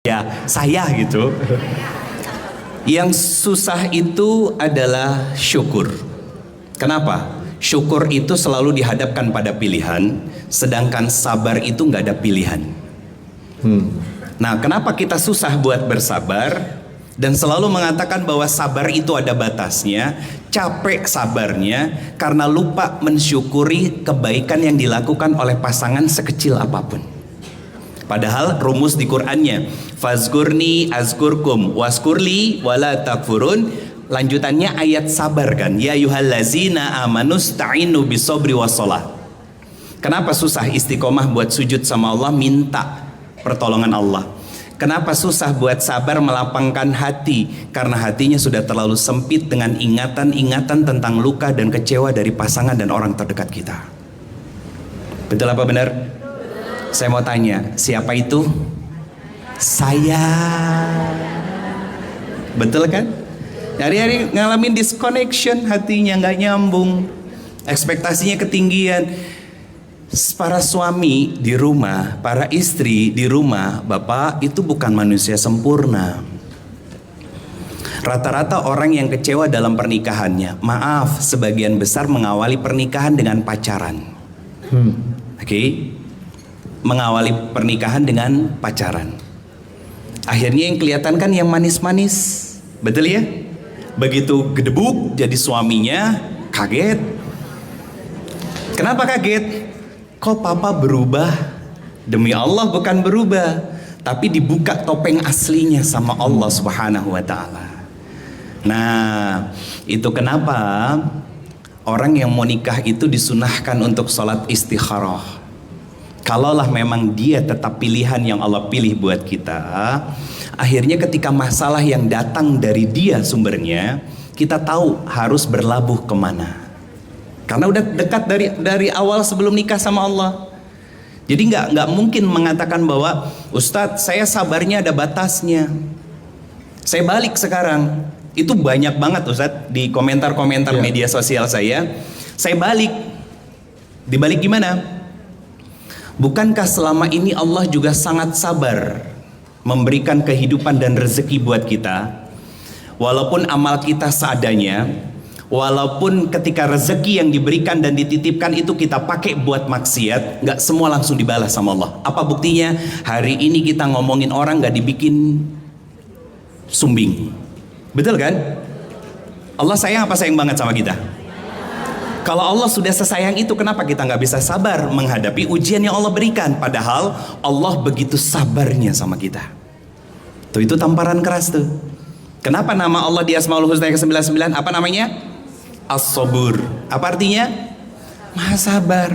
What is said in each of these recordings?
Ya, saya gitu. Yang susah itu adalah syukur. Kenapa? Syukur itu selalu dihadapkan pada pilihan, sedangkan sabar itu nggak ada pilihan. Nah, kenapa kita susah buat bersabar dan selalu mengatakan bahwa sabar itu ada batasnya, capek sabarnya karena lupa mensyukuri kebaikan yang dilakukan oleh pasangan sekecil apapun. Padahal rumus di Qur'annya, fazkurni azkurkum waskurli wala takfurun, lanjutannya ayat sabar kan, ya ayyuhallazina amanu sta'inu bisobri wassalah. Kenapa susah istiqomah buat sujud sama Allah, minta pertolongan Allah? Kenapa susah buat sabar melapangkan hati? Karena hatinya sudah terlalu sempit dengan ingatan-ingatan tentang luka dan kecewa dari pasangan dan orang terdekat kita. Betul apa benar? Saya mau tanya, siapa itu? Saya. Betul kan? Hari-hari ngalamin disconnection, hatinya nggak nyambung, ekspektasinya ketinggian. Para suami di rumah, para istri di rumah, bapak itu bukan manusia sempurna. Rata-rata orang yang kecewa dalam pernikahannya, maaf, sebagian besar mengawali pernikahan dengan pacaran. Oke? Mengawali pernikahan dengan pacaran. Akhirnya yang kelihatan kan yang manis-manis, betul ya? Begitu gedebuk jadi suaminya, kaget. Kenapa kaget? Kok papa berubah? Demi Allah bukan berubah, tapi dibuka topeng aslinya sama Allah Subhanahu wa ta'ala. Nah, itu kenapa orang yang mau nikah itu disunahkan untuk sholat istikharah. Kalaulah memang dia tetap pilihan yang Allah pilih buat kita, akhirnya ketika masalah yang datang dari dia sumbernya, kita tahu harus berlabuh kemana. Karena udah dekat dari awal sebelum nikah sama Allah. Jadi nggak mungkin mengatakan bahwa Ustadz, saya sabarnya ada batasnya, saya balik sekarang. Itu banyak banget Ustadz di komentar-komentar media sosial saya balik. Dibalik gimana? Bukankah selama ini Allah juga sangat sabar memberikan kehidupan dan rezeki buat kita? Walaupun amal kita seadanya, walaupun ketika rezeki yang diberikan dan dititipkan itu kita pakai buat maksiat, nggak semua langsung dibalas sama Allah. Apa buktinya? Hari ini kita ngomongin orang nggak dibikin sumbing. Betul kan? Allah sayang apa sayang banget sama kita? Kalau Allah sudah sesayang itu, kenapa kita nggak bisa sabar menghadapi ujian yang Allah berikan? Padahal Allah begitu sabarnya sama kita. Tuh, itu tamparan keras tuh. Kenapa nama Allah di Asmaul Husna ke-99? Apa namanya? As-Sabur. Apa artinya? Maha sabar.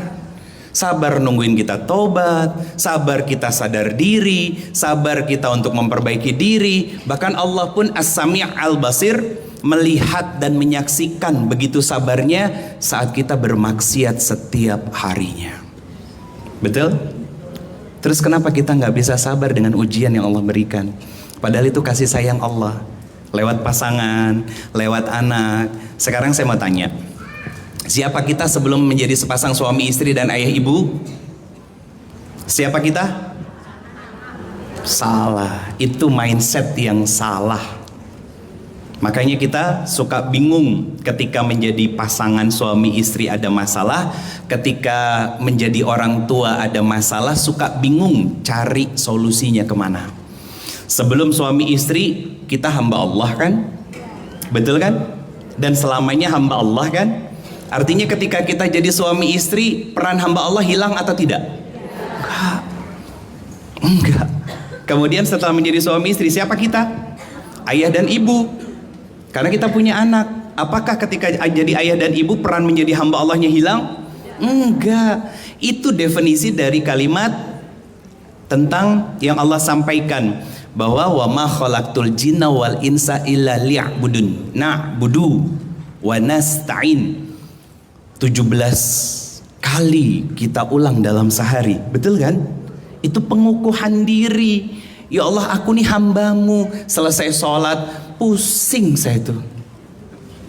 Sabar nungguin kita tobat, sabar kita sadar diri, sabar kita untuk memperbaiki diri. Bahkan Allah pun As-Sami' Al-Basir, melihat dan menyaksikan begitu sabarnya saat kita bermaksiat setiap harinya. Betul? Terus kenapa kita nggak bisa sabar dengan ujian yang Allah berikan? Padahal itu kasih sayang Allah. Lewat pasangan, lewat anak. Sekarang saya mau tanya, siapa kita sebelum menjadi sepasang suami istri dan ayah ibu? Siapa kita? Salah. Itu mindset yang salah. Makanya kita suka bingung ketika menjadi pasangan suami istri ada masalah, ketika menjadi orang tua ada masalah, suka bingung cari solusinya kemana. Sebelum suami istri kita hamba Allah kan? Betul kan? Dan selamanya hamba Allah kan? Artinya ketika kita jadi suami istri, peran hamba Allah hilang atau tidak? Enggak. Kemudian setelah menjadi suami istri, siapa kita? Ayah dan ibu. Karena kita punya anak. Apakah ketika jadi ayah dan ibu peran menjadi hamba Allahnya hilang? Enggak. Itu definisi dari kalimat tentang yang Allah sampaikan, bahwa wa ma khalaqtul jinna wal insa illa liya'budun. Na'budu wa nasta'in. 17 kali kita ulang dalam sehari. Betul kan? Itu pengukuhan diri. Ya Allah, aku nih hambamu. Selesai sholat, pusing saya tuh.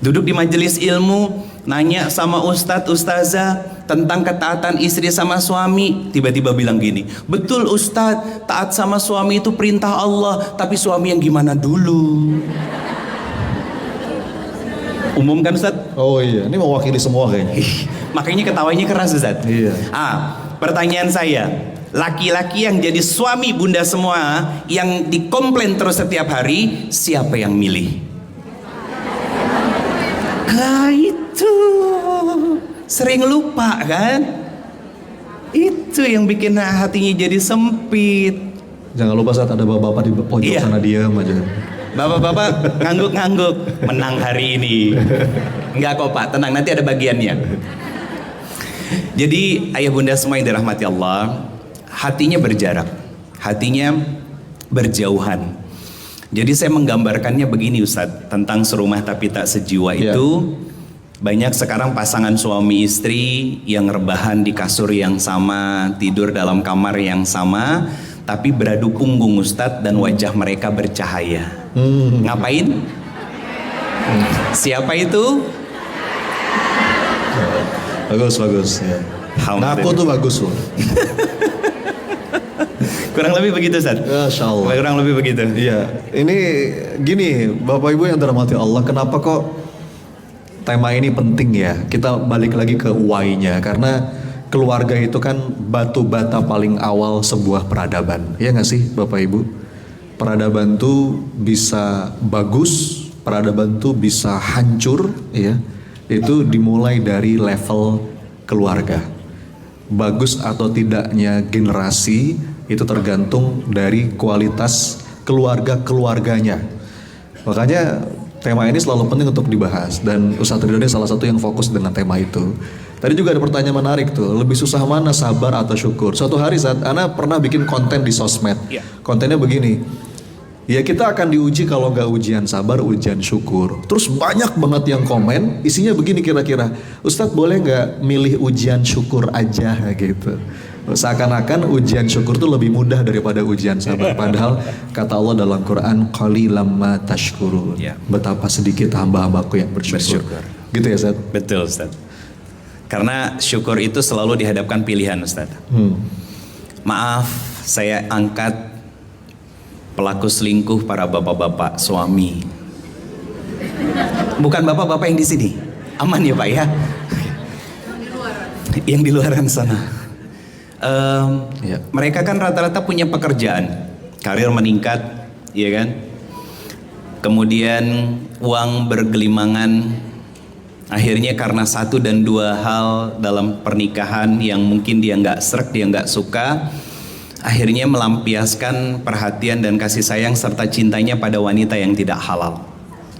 Duduk di majelis ilmu, nanya sama ustadz, ustazah, tentang ketaatan istri sama suami, tiba-tiba bilang gini, betul Ustadz, taat sama suami itu perintah Allah, tapi suami yang gimana dulu? Umum kan Ustadz? Oh iya, ini mewakili semua kayaknya. Makanya ketawanya keras Ustadz. Iya. Pertanyaan saya, laki-laki yang jadi suami bunda semua, yang dikomplain terus setiap hari, siapa yang milih? Itu sering lupa kan? Itu yang bikin hatinya jadi sempit. Jangan lupa saat ada bapak-bapak di pojok sana diam aja. Bapak-bapak ngangguk-ngangguk, menang hari ini. Enggak kok Pak, tenang, nanti ada bagiannya. Jadi ayah bunda semua yang dirahmati Allah, hatinya berjarak, hatinya berjauhan. Jadi saya menggambarkannya begini Ustadz, tentang serumah tapi tak sejiwa itu. Banyak sekarang pasangan suami istri yang rebahan di kasur yang sama, tidur dalam kamar yang sama, tapi beradu punggung Ustadz, dan wajah mereka bercahaya. Ngapain? Siapa itu? Bagus ya. Aku tuh bagus loh. Kurang lebih begitu Ustaz. Masya Allah. Kurang lebih begitu. Iya. Ini gini, Bapak Ibu yang dirahmati Allah, kenapa kok tema ini penting ya? Kita balik lagi ke why-nya, karena keluarga itu kan batu bata paling awal sebuah peradaban. Iya nggak sih Bapak Ibu? Peradaban tuh bisa bagus, peradaban tuh bisa hancur, ya. Itu dimulai dari level keluarga. Bagus atau tidaknya generasi itu tergantung dari kualitas keluarga-keluarganya. Makanya tema ini selalu penting untuk dibahas, dan Ustadz Ridho salah satu yang fokus dengan tema itu. Tadi juga ada pertanyaan menarik tuh, lebih susah mana, sabar atau syukur? Suatu hari saat Ana pernah bikin konten di sosmed, kontennya begini, ya kita akan diuji kalau nggak ujian sabar, ujian syukur. Terus banyak banget yang komen, isinya begini kira-kira, Ustadz boleh nggak milih ujian syukur aja gitu. Seakan-akan ujian syukur tuh lebih mudah daripada ujian sabar. Padahal kata Allah dalam Quran, qalilam ma tashkurun. Betapa sedikit hamba-hambaku yang bersyukur. Gitu ya Ustaz? Betul Ustaz. Karena syukur itu selalu dihadapkan pilihan Ustaz. Maaf, saya angkat pelaku selingkuh para bapak-bapak suami. Bukan bapak-bapak yang di sini. Aman ya Pak ya? Yang di luaran sana. Mereka kan rata-rata punya pekerjaan, karir meningkat, ya kan? Kemudian uang bergelimangan. Akhirnya karena satu dan dua hal dalam pernikahan yang mungkin dia nggak srek, dia nggak suka, akhirnya melampiaskan perhatian dan kasih sayang serta cintanya pada wanita yang tidak halal.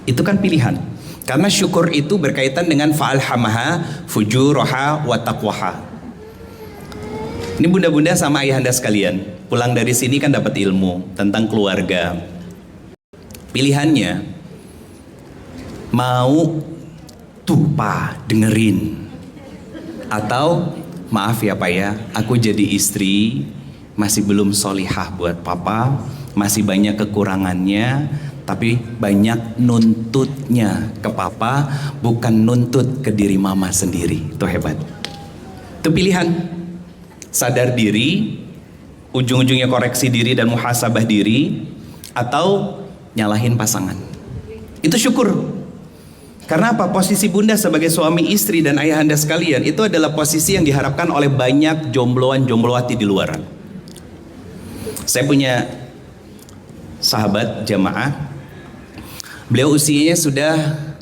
Itu kan pilihan. Karena syukur itu berkaitan dengan fa'alhamaha fujuraha wa taqwaha. Ini bunda-bunda sama ayahanda sekalian, pulang dari sini kan dapat ilmu tentang keluarga. Pilihannya, mau tuh Pak dengerin, atau maaf ya Pak ya, aku jadi istri masih belum solihah buat Papa, masih banyak kekurangannya, tapi banyak nuntutnya ke Papa, bukan nuntut ke diri Mama sendiri. Itu hebat. Itu pilihan. Sadar diri, ujung-ujungnya koreksi diri dan muhasabah diri, atau nyalahin pasangan. Itu syukur. Karena apa? Posisi bunda sebagai suami istri dan ayahanda sekalian itu adalah posisi yang diharapkan oleh banyak jombloan-jomblowati di luaran. Saya punya sahabat jamaah, beliau usianya sudah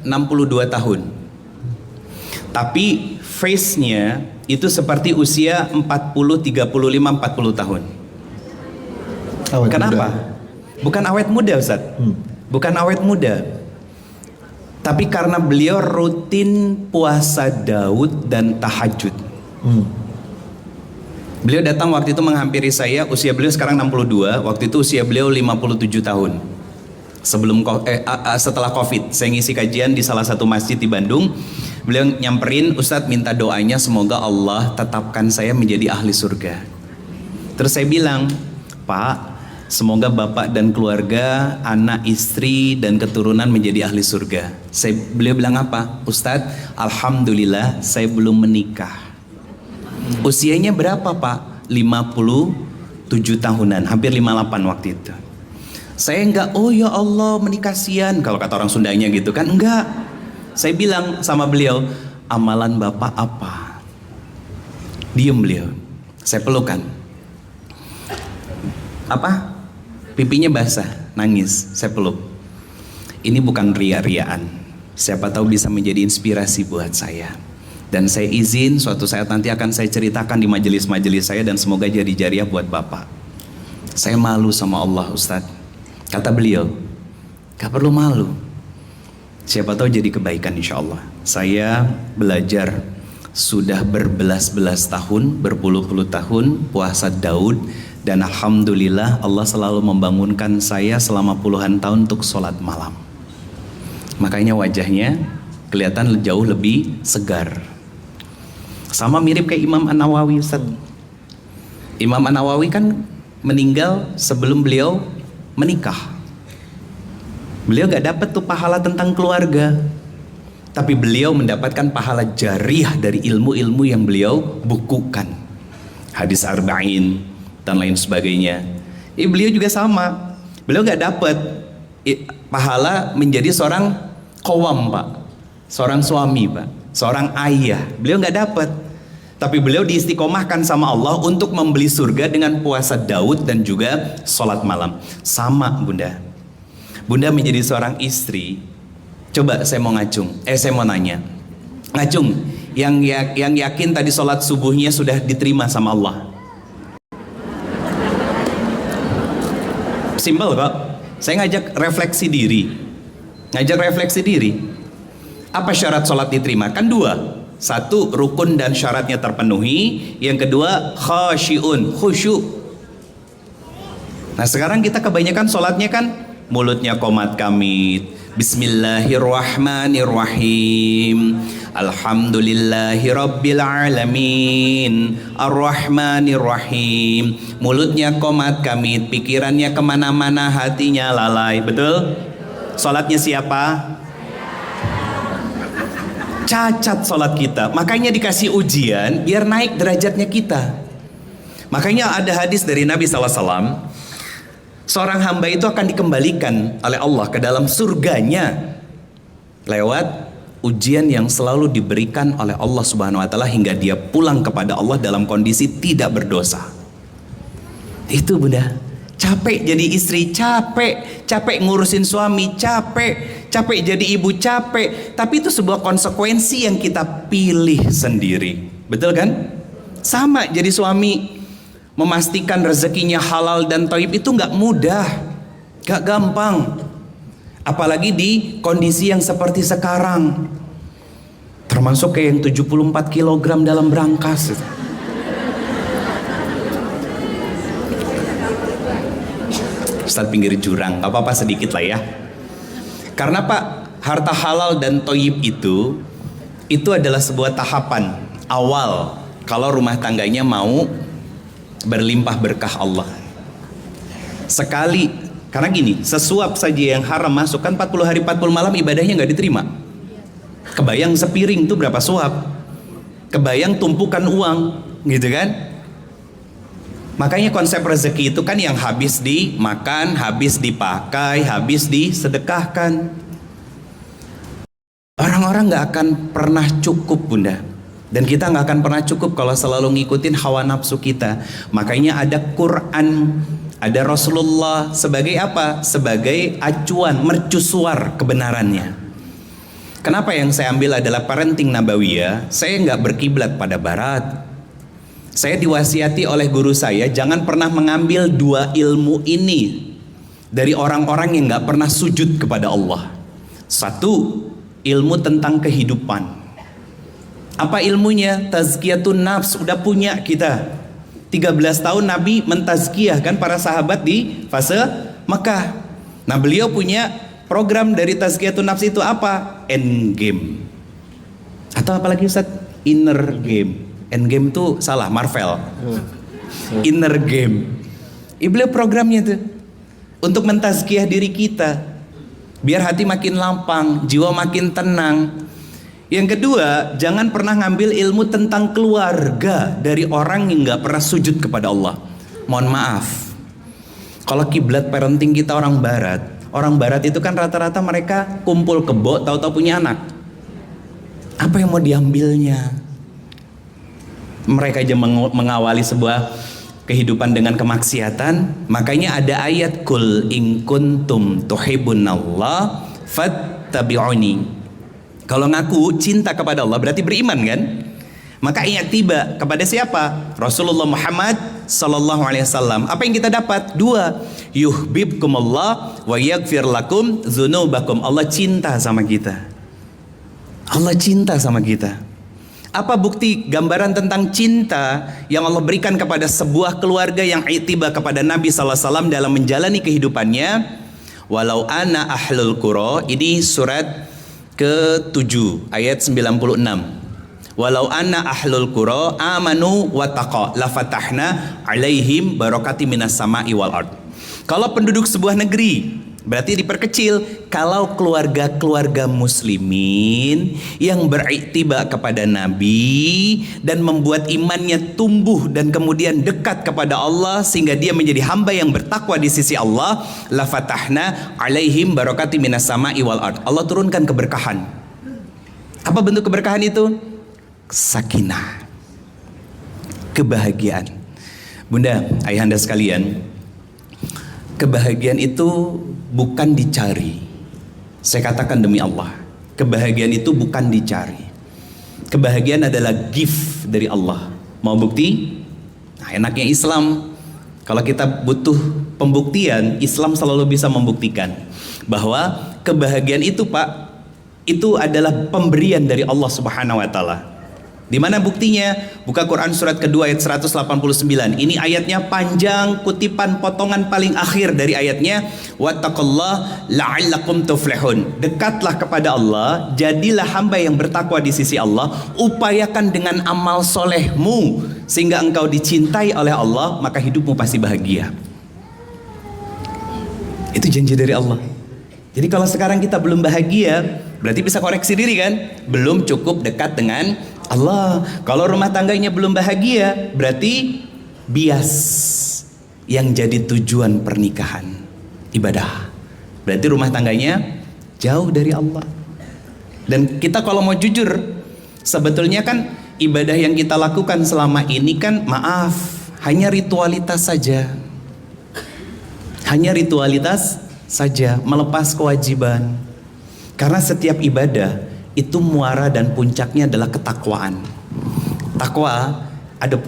62 tahun, tapi face-nya itu seperti usia 40, 35, 40 tahun. Awet Kenapa? Muda. Bukan awet muda Ustaz. Bukan awet muda. Tapi karena beliau rutin puasa Daud dan tahajud. Beliau datang waktu itu menghampiri saya, usia beliau sekarang 62, waktu itu usia beliau 57 tahun. Setelah Covid, saya ngisi kajian di salah satu masjid di Bandung. Beliau nyamperin, Ustadz minta doanya semoga Allah tetapkan saya menjadi ahli surga. Terus saya bilang, Pak, semoga bapak dan keluarga, anak, istri, dan keturunan menjadi ahli surga. Beliau bilang apa? Ustadz, alhamdulillah saya belum menikah. Usianya berapa Pak? 57 tahunan, hampir 58 waktu itu. Saya enggak, oh ya Allah menikah kasihan, kalau kata orang Sundanya gitu kan, enggak. Saya bilang sama beliau, amalan Bapak apa? Diem beliau. Saya pelukan. Apa? Pipinya basah, nangis. Saya peluk. Ini bukan ria-riaan. Siapa tahu bisa menjadi inspirasi buat saya. Dan saya izin suatu saat nanti akan saya ceritakan di majelis-majelis saya dan semoga jadi jariah buat Bapak. Saya malu sama Allah Ustadz. Kata beliau, gak perlu malu. Siapa tahu jadi kebaikan insya Allah. Saya belajar sudah berbelas-belas tahun, berpuluh-puluh tahun puasa Daud. Dan Alhamdulillah Allah selalu membangunkan saya selama puluhan tahun untuk sholat malam. Makanya wajahnya kelihatan jauh lebih segar. Sama mirip kayak Imam An-Nawawi Ustaz. Imam An-Nawawi kan meninggal sebelum beliau menikah. Beliau gak dapat tuh pahala tentang keluarga, tapi beliau mendapatkan pahala jariah dari ilmu-ilmu yang beliau bukukan, hadis arba'in dan lain sebagainya. Beliau juga sama. Beliau gak dapat pahala menjadi seorang qawam Pak, seorang suami Pak, seorang ayah. Beliau gak dapat. Tapi beliau diistiqomahkan sama Allah untuk membeli surga dengan puasa Daud dan juga sholat malam. Sama Bunda. Bunda menjadi seorang istri. Coba saya mau ngacung. Saya mau nanya. Ngacung. Yang yakin tadi sholat subuhnya sudah diterima sama Allah. Simpel kok. Saya ngajak refleksi diri. Ngajak refleksi diri. Apa syarat sholat diterima? Kan dua. Satu, rukun dan syaratnya terpenuhi. Yang kedua, khusyuk. Nah sekarang kita kebanyakan sholatnya kan mulutnya qomat kamit, Bismillahirrahmanirrahim, Alhamdulillahirabbil alamin, Ar-Rahmanirrahim. Mulutnya qomat kamit, pikirannya kemana-mana, hatinya lalai. Betul? Sholatnya siapa? Cacat sholat kita. Makanya dikasih ujian biar naik derajatnya kita. Makanya ada hadis dari Nabi SAW, seorang hamba itu akan dikembalikan oleh Allah ke dalam surganya lewat ujian yang selalu diberikan oleh Allah Subhanahu wa taala hingga dia pulang kepada Allah dalam kondisi tidak berdosa. Itu Bunda. Capek jadi istri, capek ngurusin suami, capek jadi ibu, capek. Tapi itu sebuah konsekuensi yang kita pilih sendiri. Betul kan? Sama jadi suami, memastikan rezekinya halal dan thayyib itu nggak mudah, nggak gampang. Apalagi di kondisi yang seperti sekarang. Termasuk kayak yang 74 kg dalam brankas. Ustadz pinggir jurang, gak apa-apa sedikit lah ya. Karena Pak, harta halal dan thayyib itu adalah sebuah tahapan awal kalau rumah tangganya mau berlimpah berkah Allah. Sekali, karena gini, sesuap saja yang haram masuk kan 40 hari 40 malam ibadahnya gak diterima. Kebayang sepiring tuh berapa suap, kebayang tumpukan uang gitu kan. Makanya konsep rezeki itu kan yang habis dimakan, habis dipakai, habis disedekahkan. Orang-orang gak akan pernah cukup Bunda. Dan kita gak akan pernah cukup kalau selalu ngikutin hawa nafsu kita. Makanya ada Quran, ada Rasulullah sebagai apa? Sebagai acuan, mercusuar kebenarannya. Kenapa yang saya ambil adalah parenting nabawiyah? Saya gak berkiblat pada barat. Saya diwasiati oleh guru saya, jangan pernah mengambil dua ilmu ini dari orang-orang yang gak pernah sujud kepada Allah. Satu, ilmu tentang kehidupan. Apa ilmunya? Tazkiyatun nafs, udah punya kita. 13 tahun Nabi mentazkiyah kan para sahabat di fase Mekah. Nah beliau punya program dari tazkiyatun nafs itu apa? Endgame. Atau apalagi Ustaz? Inner game. Endgame tuh salah, Marvel. Inner game. Beliau programnya tuh untuk mentazkiyah diri kita, biar hati makin lapang, jiwa makin tenang. Yang kedua, jangan pernah ngambil ilmu tentang keluarga dari orang yang nggak pernah sujud kepada Allah. Mohon maaf, kalau kiblat parenting kita orang Barat itu kan rata-rata mereka kumpul kebo, tahu-tahu punya anak. Apa yang mau diambilnya? Mereka aja mengawali sebuah kehidupan dengan kemaksiatan. Makanya ada ayat kul in kuntum tuhibbunallah fattabi'uni. Kalau ngaku cinta kepada Allah berarti beriman kan? Maka ingat tiba kepada siapa? Rasulullah Muhammad sallallahu alaihi wasallam. Apa yang kita dapat? Dua, yuhibbukumullah wa yaghfir lakum dzunubakum. Allah cinta sama kita. Allah cinta sama kita. Apa bukti gambaran tentang cinta yang Allah berikan kepada sebuah keluarga yang itiba kepada Nabi sallallahu alaihi wasallam dalam menjalani kehidupannya? Walau ana ahlul qura, ini surat ke-7 ayat 96. Walau anna ahlul qura amanu wattaqa la fatahna alaihim barakati minas sama'i wal ard. Kalau penduduk sebuah negeri, berarti diperkecil. Kalau keluarga-keluarga muslimin yang beriktiba kepada Nabi dan membuat imannya tumbuh dan kemudian dekat kepada Allah sehingga dia menjadi hamba yang bertakwa di sisi Allah, la fatahna alaihim barakati minas sama'i wal ard. Allah turunkan keberkahan. Apa bentuk keberkahan itu? Sakinah, kebahagiaan. Bunda, ayahanda sekalian, kebahagiaan itu bukan dicari. Saya katakan demi Allah, kebahagiaan itu bukan dicari. Kebahagiaan adalah gift dari Allah. Mau bukti? Nah, enaknya Islam, kalau kita butuh pembuktian, Islam selalu bisa membuktikan bahwa kebahagiaan itu, Pak, itu adalah pemberian dari Allah Subhanahu wa taala. Di mana buktinya? Buka Quran surat kedua ayat 189. Ini ayatnya panjang, kutipan potongan paling akhir dari ayatnya. Wattaqullah la'allakum tuflihun. Dekatlah kepada Allah, jadilah hamba yang bertakwa di sisi Allah. Upayakan dengan amal solehmu sehingga engkau dicintai oleh Allah, maka hidupmu pasti bahagia. Itu janji dari Allah. Jadi kalau sekarang kita belum bahagia, berarti bisa koreksi diri kan? Belum cukup dekat dengan Allah. Kalau rumah tangganya belum bahagia, berarti bias yang jadi tujuan pernikahan, ibadah. Berarti rumah tangganya jauh dari Allah. Dan kita kalau mau jujur, sebetulnya kan ibadah yang kita lakukan selama ini kan, maaf, hanya ritualitas saja. Hanya ritualitas saja, melepas kewajiban. Karena setiap ibadah itu muara dan puncaknya adalah ketakwaan. Takwa ada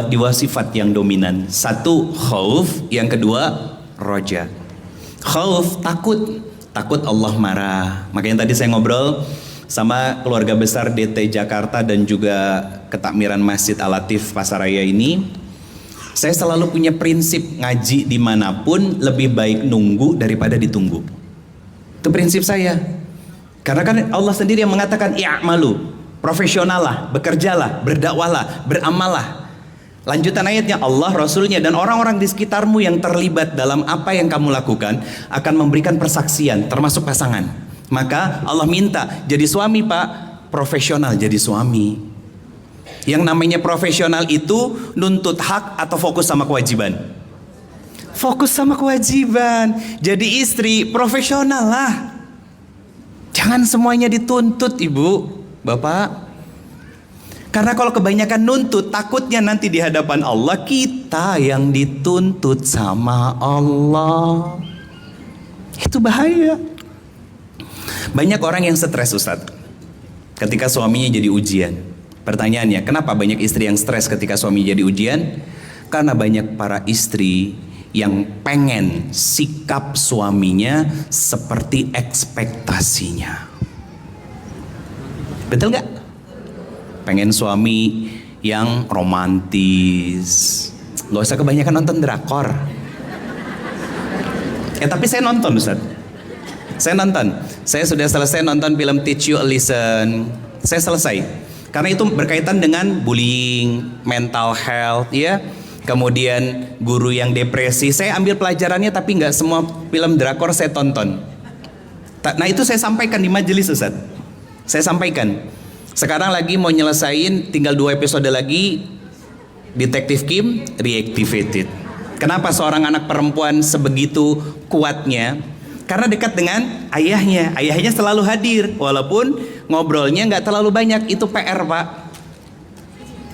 dua sifat yang dominan. Satu khauf, yang kedua roja. Khauf, takut Allah marah. Makanya tadi saya ngobrol sama keluarga besar DT Jakarta dan juga ketakmiran Masjid Al-Latif Pasaraya ini. Saya selalu punya prinsip ngaji dimanapun lebih baik nunggu daripada ditunggu. Itu prinsip saya. Karena kan Allah sendiri yang mengatakan i'malu, profesional lah, bekerjalah, berdakwalah, beramallah. Lanjutan ayatnya, Allah, Rasulnya, dan orang-orang di sekitarmu yang terlibat dalam apa yang kamu lakukan akan memberikan persaksian, termasuk pasangan. Maka Allah minta, jadi suami Pak, profesional jadi suami. Yang namanya profesional itu nuntut hak atau fokus sama kewajiban? Fokus sama kewajiban. Jadi istri profesional lah. Jangan semuanya dituntut, Ibu, Bapak. Karena kalau kebanyakan nuntut, takutnya nanti di hadapan Allah kita yang dituntut sama Allah. Itu bahaya. Banyak orang yang stres, Ustadz, ketika suaminya jadi ujian. Pertanyaannya, kenapa banyak istri yang stres ketika suami jadi ujian? Karena banyak para istri yang pengen sikap suaminya seperti ekspektasinya. Betul nggak? Pengen suami yang romantis. Gak usah kebanyakan nonton drakor. Tapi saya nonton, Ustaz. Saya nonton. Saya sudah selesai nonton film Teach You a Lesson. Saya selesai. Karena itu berkaitan dengan bullying, mental health, ya. Kemudian guru yang depresi. Saya ambil pelajarannya, tapi nggak semua film drakor saya tonton. Nah itu saya sampaikan di majelis, Ustaz. Saya sampaikan. Sekarang lagi mau nyelesain, tinggal 2 episode lagi, Detektif Kim reactivated. Kenapa seorang anak perempuan sebegitu kuatnya? Karena dekat dengan ayahnya. Ayahnya selalu hadir, walaupun ngobrolnya nggak terlalu banyak. Itu PR, Pak.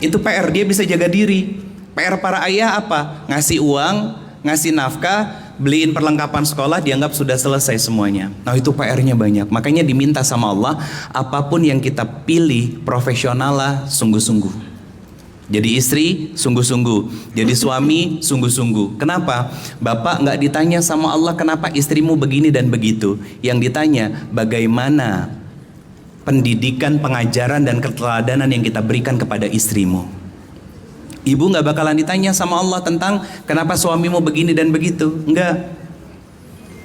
Itu PR, dia bisa jaga diri. PR para ayah apa? Ngasih uang, ngasih nafkah, beliin perlengkapan sekolah, dianggap sudah selesai semuanya. Nah, itu PR-nya banyak. Makanya diminta sama Allah, apapun yang kita pilih, profesional lah, sungguh-sungguh. Jadi istri, sungguh-sungguh. Jadi suami, sungguh-sungguh. Kenapa? Bapak nggak ditanya sama Allah, kenapa istrimu begini dan begitu. Yang ditanya, bagaimana pendidikan, pengajaran, dan keteladanan yang kita berikan kepada istrimu. Ibu nggak bakalan ditanya sama Allah tentang kenapa suamimu begini dan begitu. Enggak.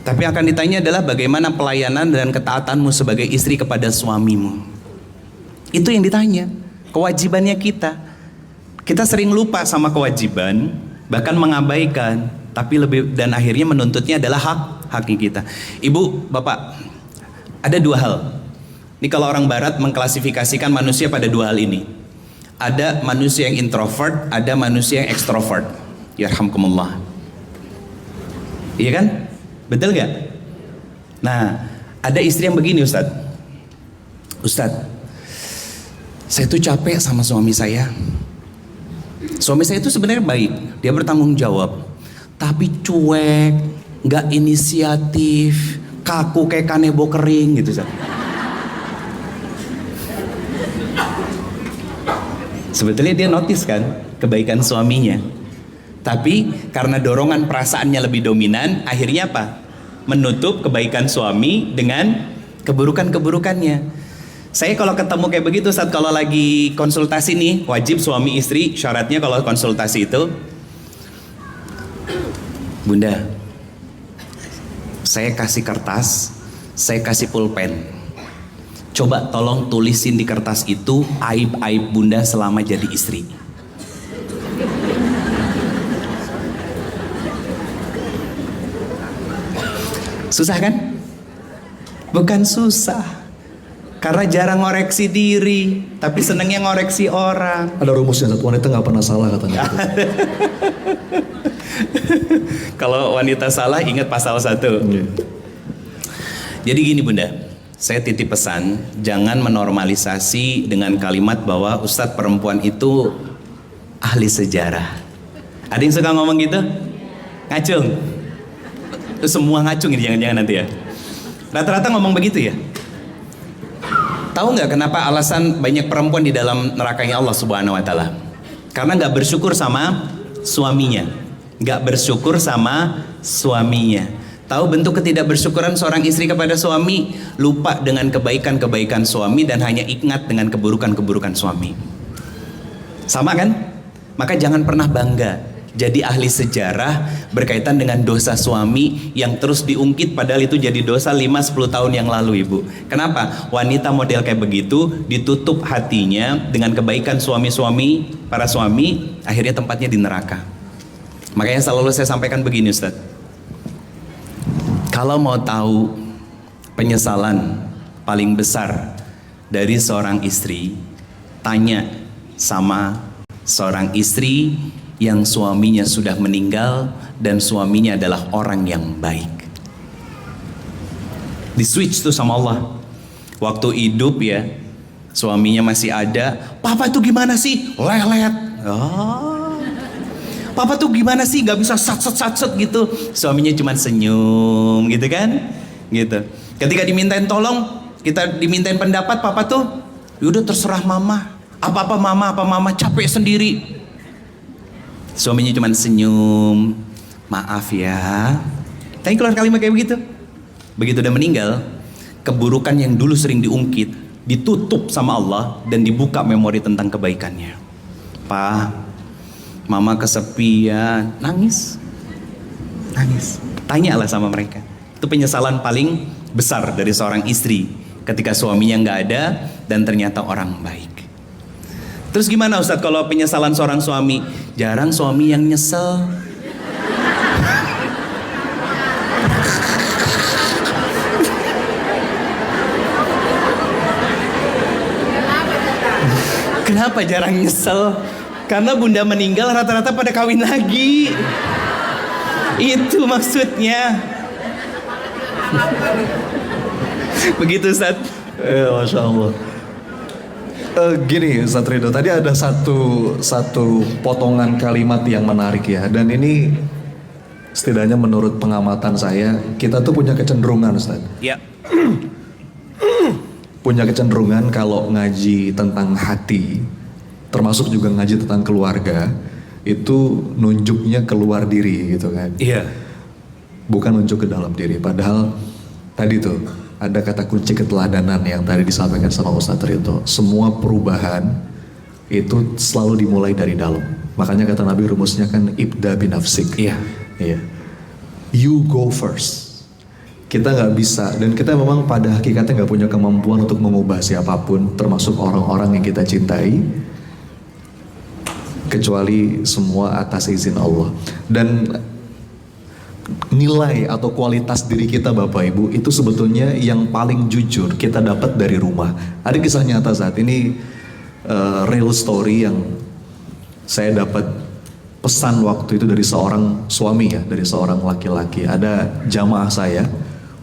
Tapi akan ditanya adalah bagaimana pelayanan dan ketaatanmu sebagai istri kepada suamimu. Itu yang ditanya. Kewajibannya kita. Kita sering lupa sama kewajiban, bahkan mengabaikan, tapi dan akhirnya menuntutnya adalah hak kita. Ibu, bapak, ada 2 hal. Ini kalau orang barat mengklasifikasikan manusia pada 2 hal ini. Ada manusia yang introvert, ada manusia yang ekstrovert. Yarhamkumullah. Iya kan? Betul gak? Nah, ada istri yang begini, Ustadz. Ustadz, saya tuh capek sama suami saya. Suami saya itu sebenarnya baik, dia bertanggung jawab, tapi cuek, gak inisiatif, kaku kayak kanebo kering gitu, Ustadz. Sebetulnya dia notice kan kebaikan suaminya, tapi karena dorongan perasaannya lebih dominan, akhirnya apa? Menutup kebaikan suami dengan keburukan-keburukannya. Saya kalau ketemu kayak begitu, saat kalau lagi konsultasi nih, wajib suami istri, syaratnya kalau konsultasi itu, Bunda, saya kasih kertas, saya kasih pulpen. Coba tolong tulisin di kertas itu aib-aib Bunda selama jadi istri. Susah kan? Bukan susah. Karena jarang ngoreksi diri, tapi senengnya ngoreksi orang. Ada rumusnya, satu wanita nggak pernah salah katanya. Kalau wanita salah, ingat pasal 1. Jadi gini Bunda, saya titip pesan, jangan menormalisasi dengan kalimat bahwa Ustadz perempuan itu ahli sejarah. Ada yang suka ngomong gitu? Ngacung. Itu semua ngacung ini, jangan-jangan nanti ya. Rata-rata ngomong begitu ya. Tahu nggak kenapa alasan banyak perempuan di dalam nerakanya Allah Subhanahu Wa Taala? Karena nggak bersyukur sama suaminya, nggak bersyukur sama suaminya. Tahu bentuk ketidakbersyukuran seorang istri kepada suami? Lupa dengan kebaikan-kebaikan suami dan hanya ingat dengan keburukan-keburukan suami. Sama kan? Maka jangan pernah bangga jadi ahli sejarah berkaitan dengan dosa suami yang terus diungkit padahal itu jadi dosa 5-10 tahun yang lalu, Ibu. Kenapa? Wanita model kayak begitu ditutup hatinya dengan kebaikan suami-suami, para suami, akhirnya tempatnya di neraka. Makanya selalu saya sampaikan begini, Ustadz. Kalau mau tahu penyesalan paling besar dari seorang istri, tanya sama seorang istri yang suaminya sudah meninggal dan suaminya adalah orang yang baik. Di switch tuh sama Allah. Waktu hidup ya, suaminya masih ada, papa tuh gimana sih? Lelet. Papa tuh gimana sih, gak bisa sat-sat gitu. Suaminya cuma senyum gitu kan, gitu. Ketika dimintain tolong, kita dimintain pendapat, papa tuh yaudah terserah mama, apa mama capek sendiri. Suaminya cuma senyum, maaf ya. Tapi keluar kalimat kayak begitu. Begitu udah meninggal, keburukan yang dulu sering diungkit ditutup sama Allah dan dibuka memori tentang kebaikannya. Pak, mama kesepian, nangis. Tanyalah sama mereka. Itu penyesalan paling besar dari seorang istri ketika suaminya nggak ada dan ternyata orang baik. Terus gimana Ustadz kalau penyesalan seorang suami? Jarang suami yang nyesel. kenapa jarang nyesel? Karena bunda meninggal rata-rata pada kawin lagi. Itu maksudnya. Begitu Ustaz. Masya Allah. Gini Ustaz Ridho, tadi ada satu potongan kalimat yang menarik ya. Dan ini setidaknya menurut pengamatan saya, kita tuh punya kecenderungan Ustaz. Ya. Punya kecenderungan kalau ngaji tentang hati, termasuk juga ngaji tentang keluarga, itu nunjuknya keluar diri gitu kan. Iya. Bukan nunjuk ke dalam diri. Padahal tadi tuh ada kata kunci keteladanan yang tadi disampaikan sama Ustadz Ridho. Semua perubahan itu selalu dimulai dari dalam. Makanya kata Nabi rumusnya kan ibda binafsik. Iya. Iya. You go first. Kita nggak bisa, dan kita memang pada hakikatnya nggak punya kemampuan untuk mengubah siapapun, termasuk orang-orang yang kita cintai, kecuali semua atas izin Allah. Dan nilai atau kualitas diri kita Bapak Ibu itu sebetulnya yang paling jujur kita dapat dari rumah. Ada kisah nyata saat ini, real story yang saya dapat pesan waktu itu dari seorang suami ya, dari seorang laki-laki. Ada jamaah saya,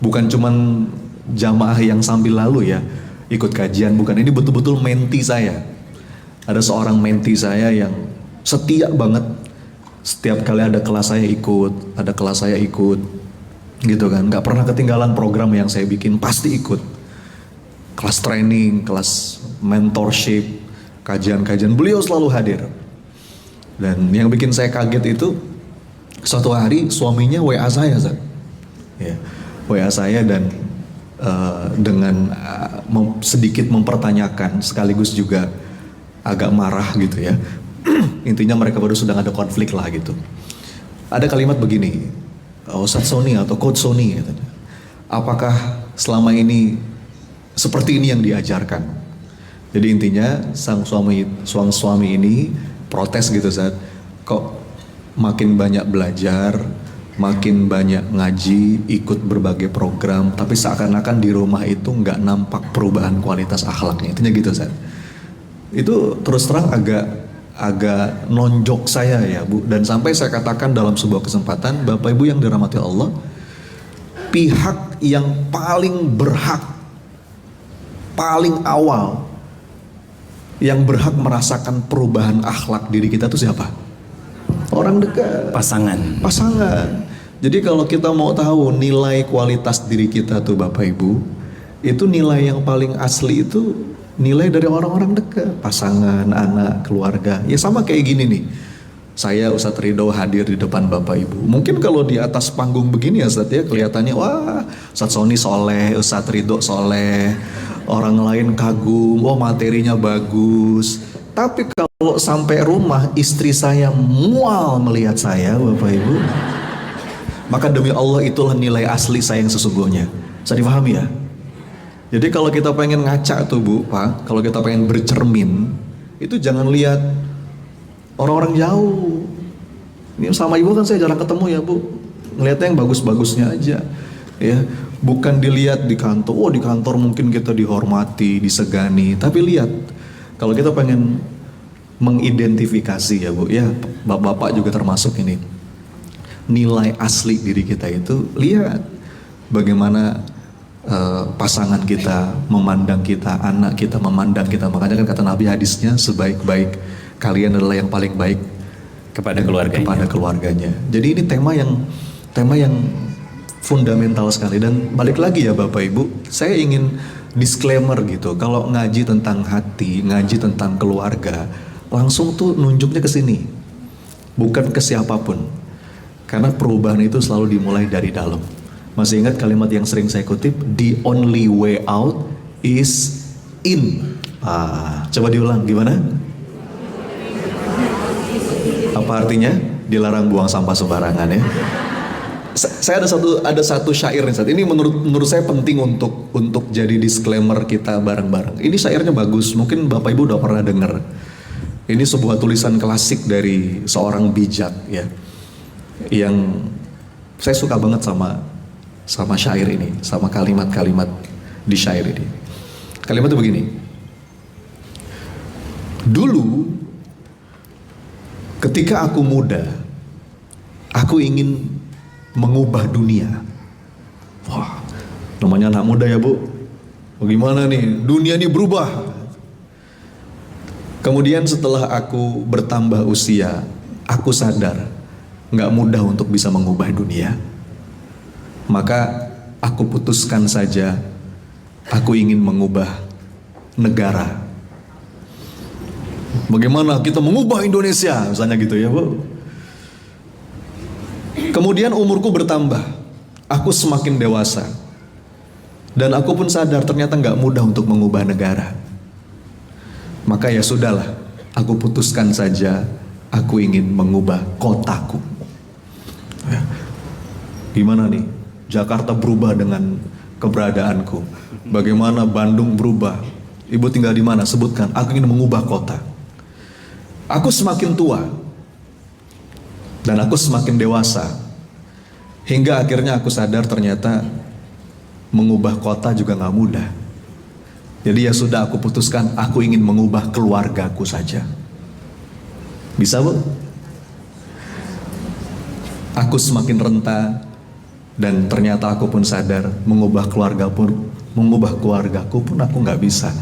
bukan cuman jamaah yang sambil lalu ya, ikut kajian, bukan, ini betul-betul menti saya. Ada seorang menti saya yang setia banget. Setiap kali ada kelas saya ikut, ada kelas saya ikut, gitu kan. Gak pernah ketinggalan program yang saya bikin, pasti ikut. Kelas training, kelas mentorship, kajian-kajian, beliau selalu hadir. Dan yang bikin saya kaget itu, suatu hari suaminya WA saya, Zat. Ya, WA saya dan dengan sedikit mempertanyakan, sekaligus juga agak marah gitu ya. Intinya mereka baru sedang ada konflik lah gitu. Ada kalimat begini, Ustadz Sony atau Coach Sony, katanya, apakah selama ini seperti ini yang diajarkan? Jadi intinya sang suami ini protes gitu, saat kok makin banyak belajar, makin banyak ngaji, ikut berbagai program, tapi seakan-akan di rumah itu nggak nampak perubahan kualitas akhlaknya. Intinya gitu, saat itu terus terang agak nonjok saya ya Bu, dan sampai saya katakan dalam sebuah kesempatan, Bapak Ibu yang dirahmati Allah, pihak yang paling berhak, paling awal yang berhak merasakan perubahan akhlak diri kita itu siapa? Orang dekat, pasangan. Jadi kalau kita mau tahu nilai kualitas diri kita tuh Bapak Ibu, itu nilai yang paling asli itu nilai dari orang-orang dekat, pasangan, anak, keluarga. Ya sama kayak gini nih, saya Ustadz Ridho hadir di depan Bapak Ibu. Mungkin kalau di atas panggung begini ya Ustadz ya, kelihatannya wah Ustadz Sony soleh, Ustadz Ridho soleh, orang lain kagum, oh materinya bagus. Tapi kalau sampai rumah istri saya mual melihat saya Bapak Ibu, maka demi Allah itulah nilai asli saya yang sesungguhnya. Bisa dipahami ya? Jadi kalau kita pengen ngaca tuh Bu, Pak, kalau kita pengen bercermin, itu jangan lihat orang-orang jauh. Ini sama Ibu kan saya jarang ketemu ya Bu, ngeliatnya yang bagus-bagusnya aja, ya. Bukan dilihat di kantor, oh di kantor mungkin kita dihormati, disegani, tapi lihat, kalau kita pengen mengidentifikasi ya Bu, ya Bapak juga termasuk ini, nilai asli diri kita itu, lihat bagaimana pasangan kita memandang kita, anak kita memandang kita. Makanya kan kata Nabi hadisnya, sebaik-baik kalian adalah yang paling baik kepada keluarganya. Jadi ini tema yang fundamental sekali. Dan balik lagi ya Bapak Ibu, saya ingin disclaimer gitu, kalau ngaji tentang hati, ngaji tentang keluarga, langsung tuh nunjuknya ke sini, bukan ke siapapun, karena perubahan itu selalu dimulai dari dalam. Masih ingat kalimat yang sering saya kutip, the only way out is in. Coba diulang, gimana? Apa artinya? Dilarang buang sampah sembarangan ya. Saya ada satu syair nih, saat ini menurut saya penting untuk jadi disclaimer kita bareng-bareng. Ini syairnya bagus, mungkin Bapak Ibu udah pernah dengar. Ini sebuah tulisan klasik dari seorang bijak ya, yang saya suka banget sama syair ini, sama kalimat-kalimat di syair ini. Kalimat itu begini, Dulu ketika aku muda, aku ingin mengubah dunia. Wah, namanya anak muda ya bu, bagaimana nih dunia ini berubah. Kemudian setelah aku bertambah usia, aku sadar gak mudah untuk bisa mengubah dunia. Maka aku putuskan saja, aku ingin mengubah negara. Bagaimana kita mengubah Indonesia, misalnya gitu ya bu. Kemudian umurku bertambah, aku semakin dewasa, dan aku pun sadar ternyata gak mudah untuk mengubah negara. Maka ya sudahlah, aku putuskan saja, aku ingin mengubah kotaku. Ya. Gimana nih, Jakarta berubah dengan keberadaanku. Bagaimana Bandung berubah? Ibu tinggal di mana? Sebutkan. Aku ingin mengubah kota. Aku semakin tua, dan aku semakin dewasa, hingga akhirnya aku sadar ternyata mengubah kota juga gak mudah. Jadi ya sudah, aku putuskan aku ingin mengubah keluargaku saja. Bisa bu? Aku semakin renta, dan ternyata aku pun sadar mengubah keluargaku pun aku gak bisa.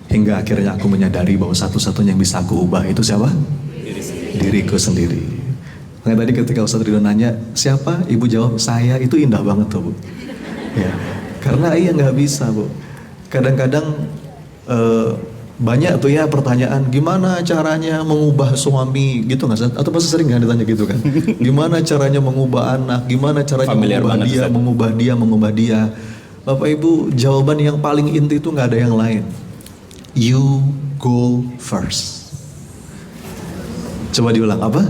Hingga akhirnya aku menyadari bahwa satu-satunya yang bisa aku ubah itu siapa? Diriku sendiri. Makanya tadi ketika Ustadz Ridho nanya, siapa? Ibu jawab, saya. Itu indah banget tuh bu. Ya, karena iya gak bisa bu. Kadang-kadang banyak tuh ya pertanyaan, gimana caranya mengubah suami gitu nggak sih? Atau pasti sering nggak ditanya gitu kan? Gimana caranya mengubah anak? Gimana caranya mengubah dia? Bapak Ibu, jawaban yang paling inti itu nggak ada yang lain. You go first. Coba diulang apa?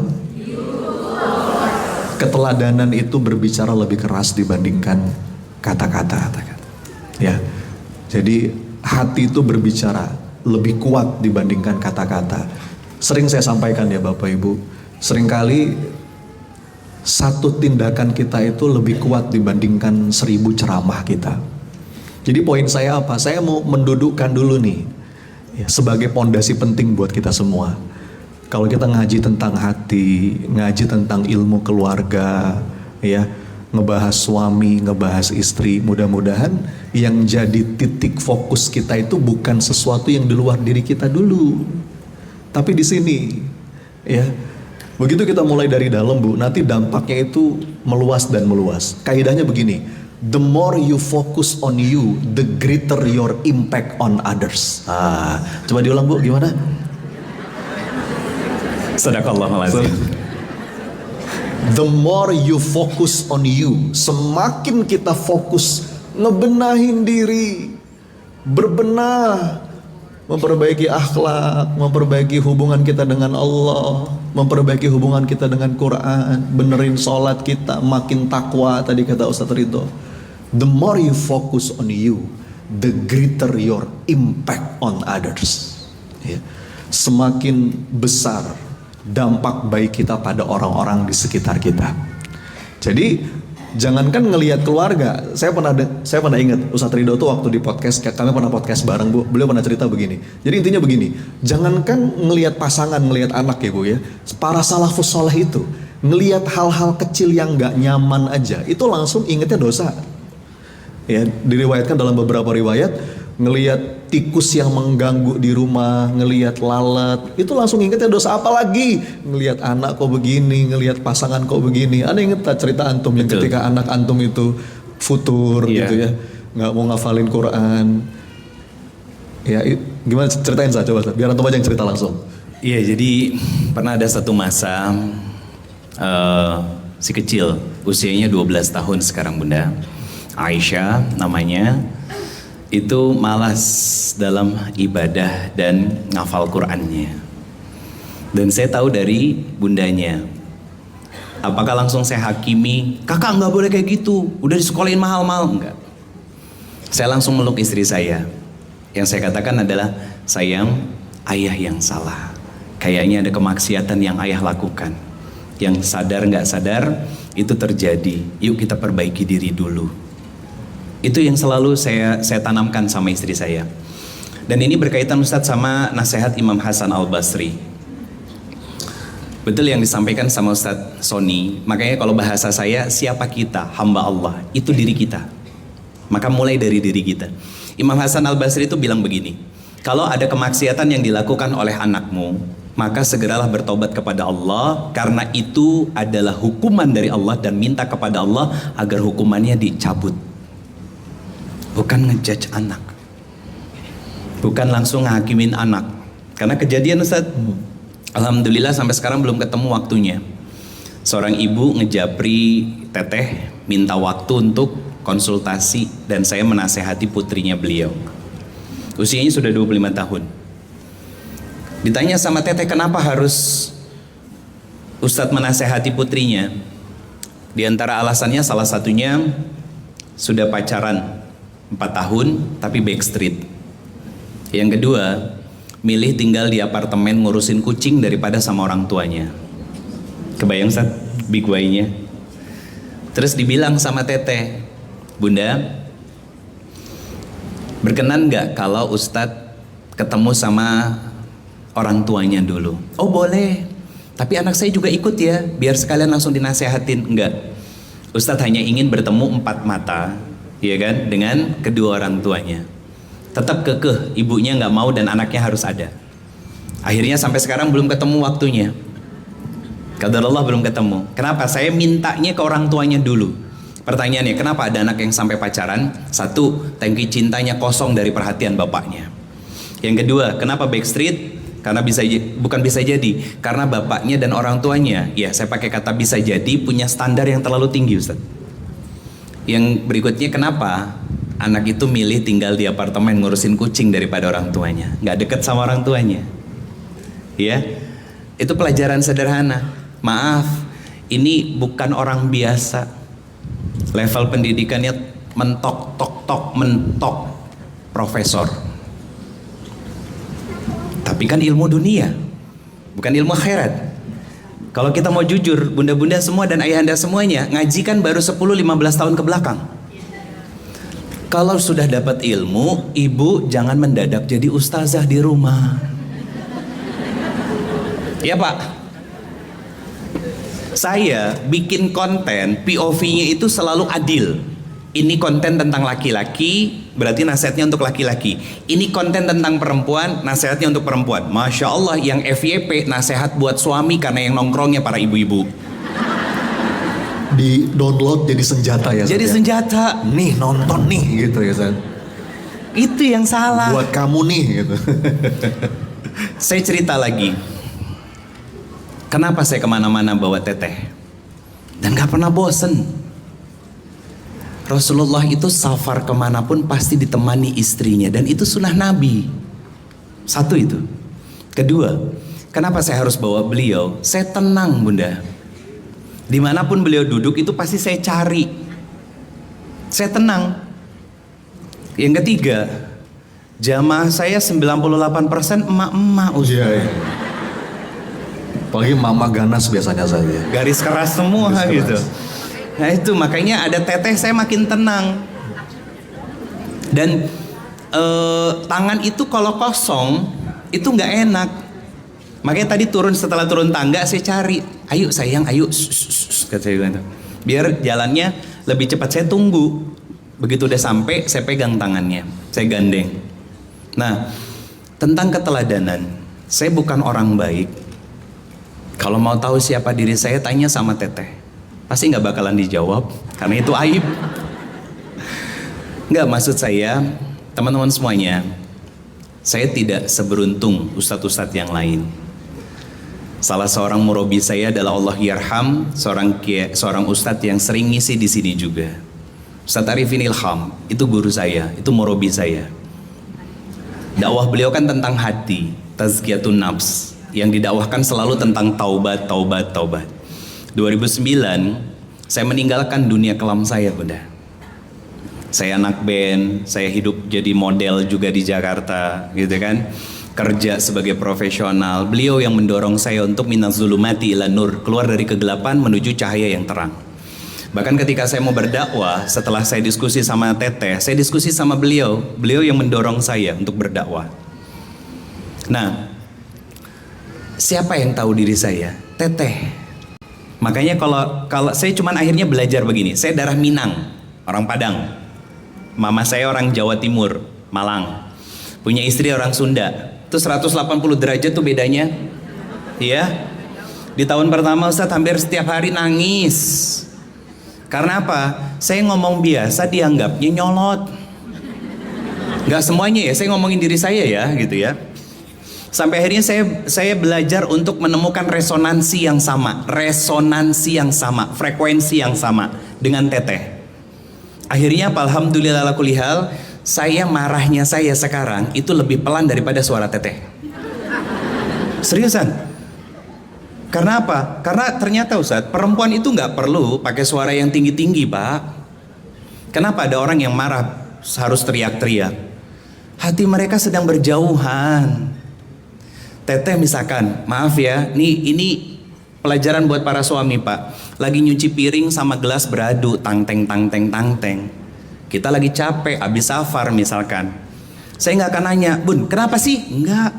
Keteladanan itu berbicara lebih keras dibandingkan kata-kata. Ya. Jadi hati itu berbicara lebih kuat dibandingkan kata-kata. Sering saya sampaikan ya Bapak Ibu, seringkali satu tindakan kita itu lebih kuat dibandingkan 1000 ceramah kita. Jadi poin saya apa? Saya mau mendudukkan dulu nih, ya, sebagai pondasi penting buat kita semua. Kalau kita ngaji tentang hati, ngaji tentang ilmu keluarga, ya, ngebahas suami, ngebahas istri, mudah-mudahan yang jadi titik fokus kita itu bukan sesuatu yang di luar diri kita dulu, tapi di sini, ya. Begitu kita mulai dari dalam bu, nanti dampaknya itu meluas dan meluas. Kaidahnya begini, the more you focus on you, the greater your impact on others. Coba diulang bu, gimana? Sadaqallahul-azim. The more you focus on you, semakin kita fokus ngebenahin diri, berbenah, memperbaiki akhlak, memperbaiki hubungan kita dengan Allah, memperbaiki hubungan kita dengan Quran, benerin sholat kita, makin takwa tadi kata Ustadz Ridho. The more you focus on you, the greater your impact on others. Ya. Semakin besar dampak baik kita pada orang-orang di sekitar kita. Jadi jangankan ngelihat keluarga, saya pernah ingat Ustadz Ridho tuh waktu di podcast, kami pernah podcast bareng bu, beliau pernah cerita begini. Jadi intinya begini, jangankan ngelihat pasangan, ngelihat anak ya bu ya, para salafus soleh itu ngelihat hal-hal kecil yang nggak nyaman aja, itu langsung ingetnya dosa. Ya, diriwayatkan dalam beberapa riwayat, ngelihat tikus yang mengganggu di rumah, ngelihat lalat, itu langsung ingetnya dosa. Apalagi ngelihat anak kok begini, ngelihat pasangan kok begini. Anda inget tak cerita antum yang ketika anak antum itu futur gitu ya, nggak mau ngafalin Quran. Ya, gimana ceritain saya coba, biar antum aja yang cerita langsung. Iya, jadi pernah ada satu masa si kecil, usianya 12 tahun sekarang bunda, Aisyah namanya. Itu malas dalam ibadah dan ngafal Qur'annya. Dan saya tahu dari bundanya. Apakah langsung saya hakimi, kakak nggak boleh kayak gitu, udah disekolahin mahal-mahal? Enggak. Saya langsung meluk istri saya. Yang saya katakan adalah, sayang, ayah yang salah. Kayaknya ada kemaksiatan yang ayah lakukan. Yang sadar nggak sadar, itu terjadi. Yuk kita perbaiki diri dulu. Itu yang selalu saya tanamkan sama istri saya. Dan ini berkaitan Ustadz sama nasihat Imam Hasan Al-Basri. Betul yang disampaikan sama Ustadz Sony. Makanya kalau bahasa saya, siapa kita? Hamba Allah. Itu diri kita. Maka mulai dari diri kita. Imam Hasan Al-Basri itu bilang begini, kalau ada kemaksiatan yang dilakukan oleh anakmu, maka segeralah bertobat kepada Allah, karena itu adalah hukuman dari Allah, dan minta kepada Allah agar hukumannya dicabut. Bukan ngejudge anak, bukan langsung ngakimin anak. Karena kejadian Ustaz, alhamdulillah sampai sekarang belum ketemu waktunya. Seorang ibu ngejapri teteh, minta waktu untuk konsultasi, dan saya menasehati putrinya beliau. Usianya sudah 25 tahun. Ditanya sama teteh, kenapa harus Ustadz menasehati putrinya? Di antara alasannya, salah satunya sudah pacaran 4 tahun tapi backstreet. Yang kedua, milih tinggal di apartemen ngurusin kucing daripada sama orang tuanya. Kebayang Ustaz, big why-nya. Terus dibilang sama teteh, Bunda, berkenan gak kalau Ustadz ketemu sama orang tuanya dulu? Oh boleh, tapi anak saya juga ikut ya, biar sekalian langsung dinasehatin. Enggak, Ustadz hanya ingin bertemu 4 mata, ya kan, dengan kedua orang tuanya. Tetap kekeh, ibunya nggak mau dan anaknya harus ada. Akhirnya sampai sekarang belum ketemu waktunya. Qadarullah belum ketemu. Kenapa? Saya mintanya ke orang tuanya dulu. Pertanyaannya, kenapa ada anak yang sampai pacaran? Satu, tangki cintanya kosong dari perhatian bapaknya. Yang kedua, kenapa backstreet? Karena bukan bisa jadi, karena bapaknya dan orang tuanya, ya saya pakai kata bisa jadi, punya standar yang terlalu tinggi Ustaz. Yang berikutnya, kenapa anak itu milih tinggal di apartemen ngurusin kucing daripada orang tuanya, nggak deket sama orang tuanya? Ya, itu pelajaran sederhana. Maaf, ini bukan orang biasa. Level pendidikannya mentok profesor. Tapi kan ilmu dunia, bukan ilmu akhirat. Kalau kita mau jujur, bunda-bunda semua dan ayahanda semuanya, ngaji kan baru 10-15 tahun ke belakang. Kalau sudah dapat ilmu, ibu jangan mendadak jadi ustazah di rumah. Ya Pak, saya bikin konten, POV-nya itu selalu adil. Ini konten tentang laki-laki, berarti nasihatnya untuk laki-laki. Ini konten tentang perempuan, nasihatnya untuk perempuan. Masya Allah, yang FYP nasihat buat suami karena yang nongkrongnya para ibu-ibu. Di download jadi senjata ya. Jadi senjata. Nih nonton nih gitu ya San. Itu yang salah. Buat kamu nih gitu. Saya cerita lagi. Kenapa saya kemana-mana bawa teteh? Dan gak pernah bosen. Rasulullah itu safar kemanapun pasti ditemani istrinya. Dan itu sunnah Nabi. Satu itu. Kedua, kenapa saya harus bawa beliau? Saya tenang Bunda. Dimanapun beliau duduk itu pasti saya cari. Saya tenang. Yang ketiga, jamaah saya 98% emak-emak Ustaz. Iya. Apalagi mama ganas biasanya saja. Garis keras semua Garis gitu. keras. Nah itu makanya ada teteh saya makin tenang. Dan tangan itu kalau kosong itu nggak enak. Makanya tadi setelah turun tangga saya cari, ayo sayang, ayo, kata saya gitu. Biar jalannya lebih cepat. Saya tunggu, begitu udah sampai saya pegang tangannya, saya gandeng. Nah, tentang keteladanan, saya bukan orang baik. Kalau mau tahu siapa diri saya, tanya sama teteh. Pasti nggak bakalan dijawab, karena itu aib. Nggak, maksud saya, teman-teman semuanya, saya tidak seberuntung ustadz-ustadz yang lain. Salah seorang murabi saya adalah Allah yarham, seorang ustadz yang sering ngisi di sini juga. Ustadz Arifin Ilham, itu guru saya, itu murabi saya. Dakwah beliau kan tentang hati, tazkiyatun nafs, yang didakwahkan selalu tentang taubat. 2009, saya meninggalkan dunia kelam saya, Bunda. Saya anak band, saya hidup jadi model juga di Jakarta, gitu kan. Kerja sebagai profesional. Beliau yang mendorong saya untuk minaz zulumati ila nur, keluar dari kegelapan menuju cahaya yang terang. Bahkan ketika saya mau berdakwah, setelah saya diskusi sama Teteh, saya diskusi sama beliau. Beliau yang mendorong saya untuk berdakwah. Nah, siapa yang tahu diri saya? Teteh. Makanya kalau saya cuman akhirnya belajar begini. Saya darah Minang, orang Padang. Mama saya orang Jawa Timur, Malang. Punya istri orang Sunda. Itu 180 derajat tuh bedanya. Iya. Di tahun pertama Ustadz hampir setiap hari nangis. Karena apa? Saya ngomong biasa dianggapnya nyolot. Gak semuanya ya, saya ngomongin diri saya ya gitu ya. Sampai akhirnya saya belajar untuk menemukan resonansi yang sama, frekuensi yang sama dengan Teteh. Akhirnya alhamdulillah ala kulli hal, marahnya saya sekarang itu lebih pelan daripada suara Teteh. Seriusan. Karena apa? Karena ternyata Ustadz, perempuan itu nggak perlu pakai suara yang tinggi-tinggi, Pak. Kenapa ada orang yang marah harus teriak-teriak? Hati mereka sedang berjauhan. Teteh misalkan, maaf ya, ini pelajaran buat para suami, Pak. Lagi nyuci piring sama gelas beradu, tang-teng. Kita lagi capek, habis safar misalkan. Saya nggak akan nanya, Bun, kenapa sih? Enggak.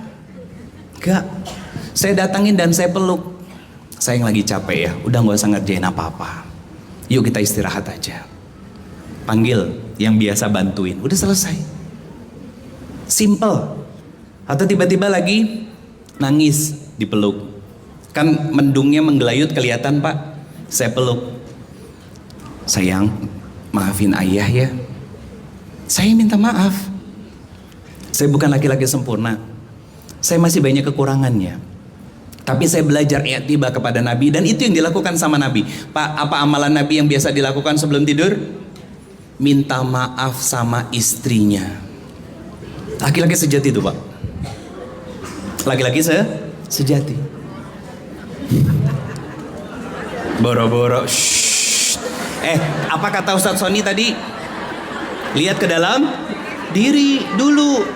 Saya datangin dan saya peluk. Saya yang lagi capek ya, udah gak usah ngerjain apa-apa. Yuk kita istirahat aja. Panggil yang biasa bantuin, udah selesai. Simple. Atau tiba-tiba lagi nangis, dipeluk. Kan mendungnya menggelayut kelihatan, Pak. Saya peluk. Sayang, maafin ayah ya. Saya minta maaf. Saya bukan laki-laki sempurna. Saya masih banyak kekurangannya. Tapi saya belajar i'tiba kepada Nabi, dan itu yang dilakukan sama Nabi. Pak, apa amalan Nabi yang biasa dilakukan sebelum tidur? Minta maaf sama istrinya. Laki-laki sejati itu, Pak. Laki-laki sejati. Boro-boro. Apa kata Ustadz Sony tadi? Lihat ke dalam diri dulu.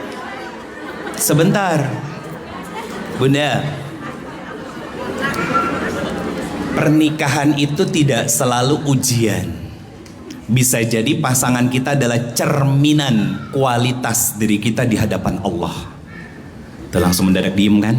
Sebentar. Bunda, pernikahan itu tidak selalu ujian. Bisa jadi pasangan kita adalah cerminan kualitas diri kita di hadapan Allah. Itu langsung mendadak diem kan?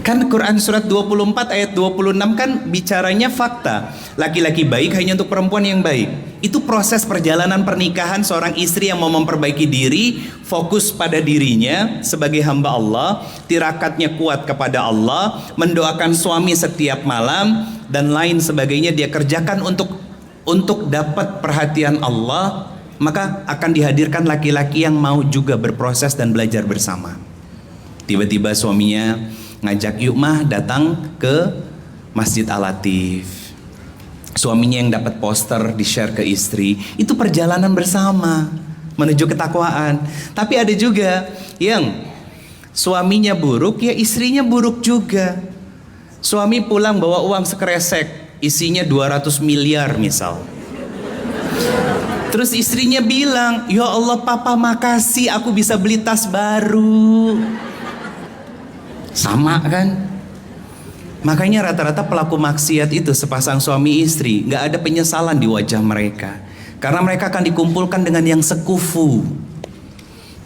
Kan Quran surat 24 ayat 26 kan bicaranya fakta. Laki-laki baik hanya untuk perempuan yang baik. Itu proses perjalanan pernikahan seorang istri yang mau memperbaiki diri, fokus pada dirinya sebagai hamba Allah, tirakatnya kuat kepada Allah, mendoakan suami setiap malam dan lain sebagainya dia kerjakan untuk dapat perhatian Allah, maka akan dihadirkan laki-laki yang mau juga berproses dan belajar bersama. Tiba-tiba suaminya ngajak, yuk mah datang ke Masjid Al-Latif. Suaminya yang dapat poster di-share ke istri. Itu perjalanan bersama menuju ketakwaan. Tapi ada juga yang suaminya buruk, ya istrinya buruk juga. Suami pulang bawa uang sekresek, isinya 200 miliar misal. Terus istrinya bilang, ya Allah papa makasih aku bisa beli tas baru. Sama kan? Makanya rata-rata pelaku maksiat itu sepasang suami istri, gak ada penyesalan di wajah mereka. Karena mereka akan dikumpulkan dengan yang sekufu.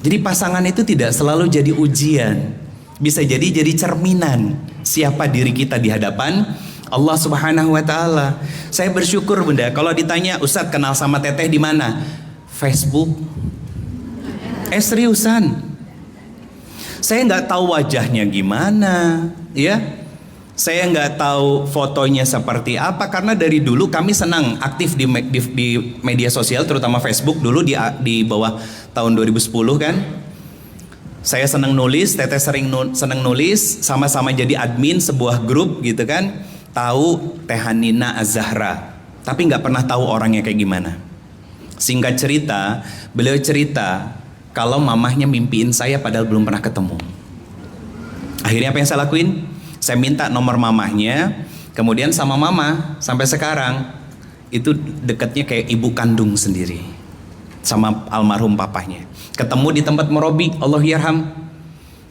Jadi pasangan itu tidak selalu jadi ujian. Bisa jadi cerminan siapa diri kita di hadapan Allah Subhanahu wa taala. Saya bersyukur Bunda, kalau ditanya Ustadz kenal sama Teteh di mana? Facebook. Seriusan. Saya nggak tahu wajahnya gimana, ya. Saya nggak tahu fotonya seperti apa, karena dari dulu kami senang aktif di media sosial, terutama Facebook dulu di bawah tahun 2010 kan. Saya senang nulis, Teteh senang nulis, sama-sama jadi admin sebuah grup gitu kan. Tahu Teh Hanina Az-Zahra, tapi nggak pernah tahu orangnya kayak gimana. Singkat cerita, beliau cerita kalau mamahnya mimpiin saya padahal belum pernah ketemu. Akhirnya apa yang saya lakuin? Saya minta nomor mamahnya, kemudian sama mama sampai sekarang itu dekatnya kayak ibu kandung sendiri sama almarhum papahnya. Ketemu di tempat merobi, Allah yarham,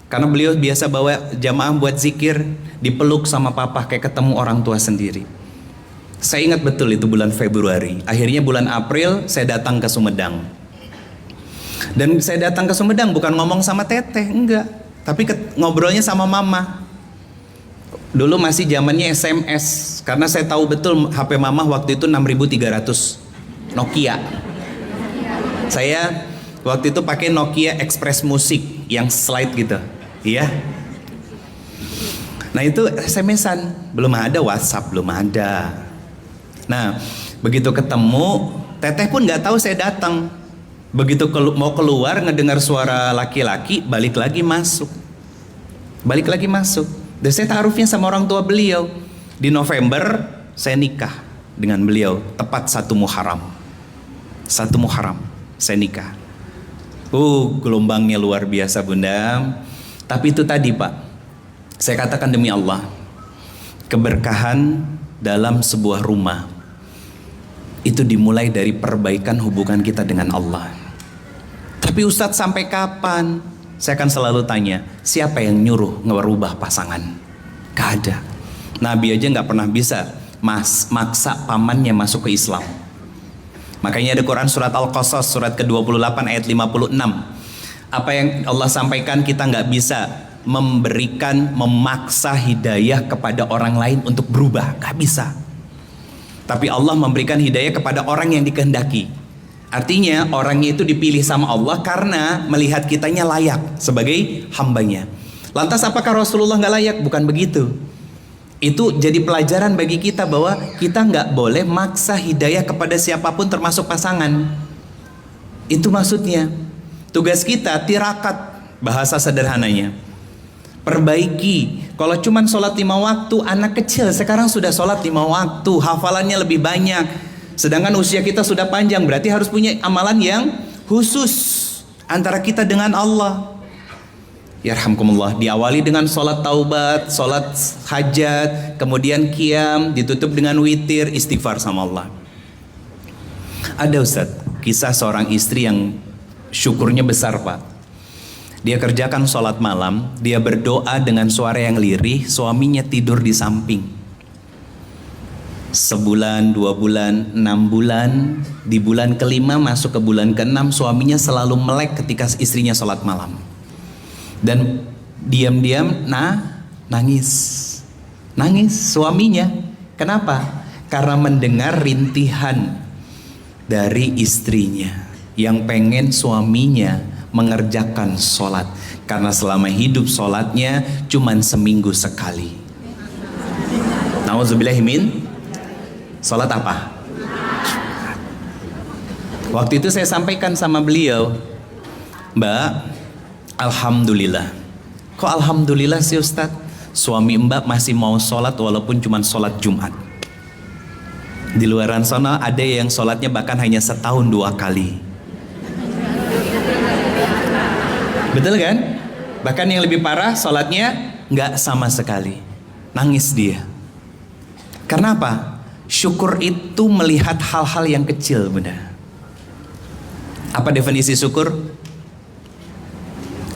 karena beliau biasa bawa jamaah buat zikir, dipeluk sama papa kayak ketemu orang tua sendiri. Saya ingat betul itu bulan Februari. Akhirnya bulan April saya datang ke Sumedang. Dan saya datang ke Sumedang bukan ngomong sama teteh, enggak. Tapi ngobrolnya sama mama. Dulu masih zamannya SMS. Karena saya tahu betul HP mama waktu itu 6300 Nokia. Saya waktu itu pakai Nokia Express Music yang slide gitu. Iya. Nah itu SMS-an. Belum ada WhatsApp, belum ada. Nah, begitu ketemu, teteh pun nggak tahu saya datang. Begitu mau keluar, ngedengar suara laki-laki, balik lagi masuk. Dan saya taarufnya sama orang tua beliau. Di November, saya nikah dengan beliau, tepat 1 Muharram. 1 Muharram, saya nikah. Gelombangnya luar biasa bunda. Tapi itu tadi Pak, saya katakan demi Allah, keberkahan dalam sebuah rumah itu dimulai dari perbaikan hubungan kita dengan Allah. Tapi Ustadz sampai kapan? Saya akan selalu tanya, siapa yang nyuruh ngerubah pasangan? Gak ada. Nabi aja gak pernah bisa maksa pamannya masuk ke Islam. Makanya ada Quran surat Al-Qasas surat ke-28 ayat 56. Apa yang Allah sampaikan, kita gak bisa memaksa hidayah kepada orang lain untuk berubah. Gak bisa. Tapi Allah memberikan hidayah kepada orang yang dikehendaki. Artinya orangnya itu dipilih sama Allah karena melihat kitanya layak sebagai hambanya. Lantas apakah Rasulullah nggak layak? Bukan begitu. Itu jadi pelajaran bagi kita bahwa kita nggak boleh maksa hidayah kepada siapapun termasuk pasangan. Itu maksudnya. Tugas kita tirakat, bahasa sederhananya. Perbaiki. Kalau cuman sholat 5 waktu, anak kecil sekarang sudah sholat 5 waktu, hafalannya lebih banyak. Sedangkan usia kita sudah panjang, berarti harus punya amalan yang khusus antara kita dengan Allah. Yarhamkumullah. Diawali dengan sholat taubat, sholat hajat, kemudian qiyam, ditutup dengan witir, istighfar sama Allah. Ada Ustadz, kisah seorang istri yang syukurnya besar Pak. Dia kerjakan sholat malam, dia berdoa dengan suara yang lirih, suaminya tidur di samping. Sebulan, 2 bulan, 6 bulan, di bulan ke-5 masuk ke bulan ke-6, suaminya selalu melek ketika istrinya sholat malam. Dan diam-diam nangis suaminya. Kenapa? Karena mendengar rintihan dari istrinya yang pengen suaminya mengerjakan sholat, karena selama hidup sholatnya cuman seminggu sekali. Nauzubillahimin. Sholat apa? Waktu itu saya sampaikan sama beliau, Mbak, alhamdulillah. Kok alhamdulillah sih Ustadz? Suami Mbak masih mau sholat walaupun cuman sholat Jumat. Di luaran sana ada yang sholatnya bahkan hanya setahun 2 kali. Betul kan? Bahkan yang lebih parah, sholatnya nggak sama sekali. Nangis dia. Karena apa? Syukur itu melihat hal-hal yang kecil, bunda. Apa definisi syukur?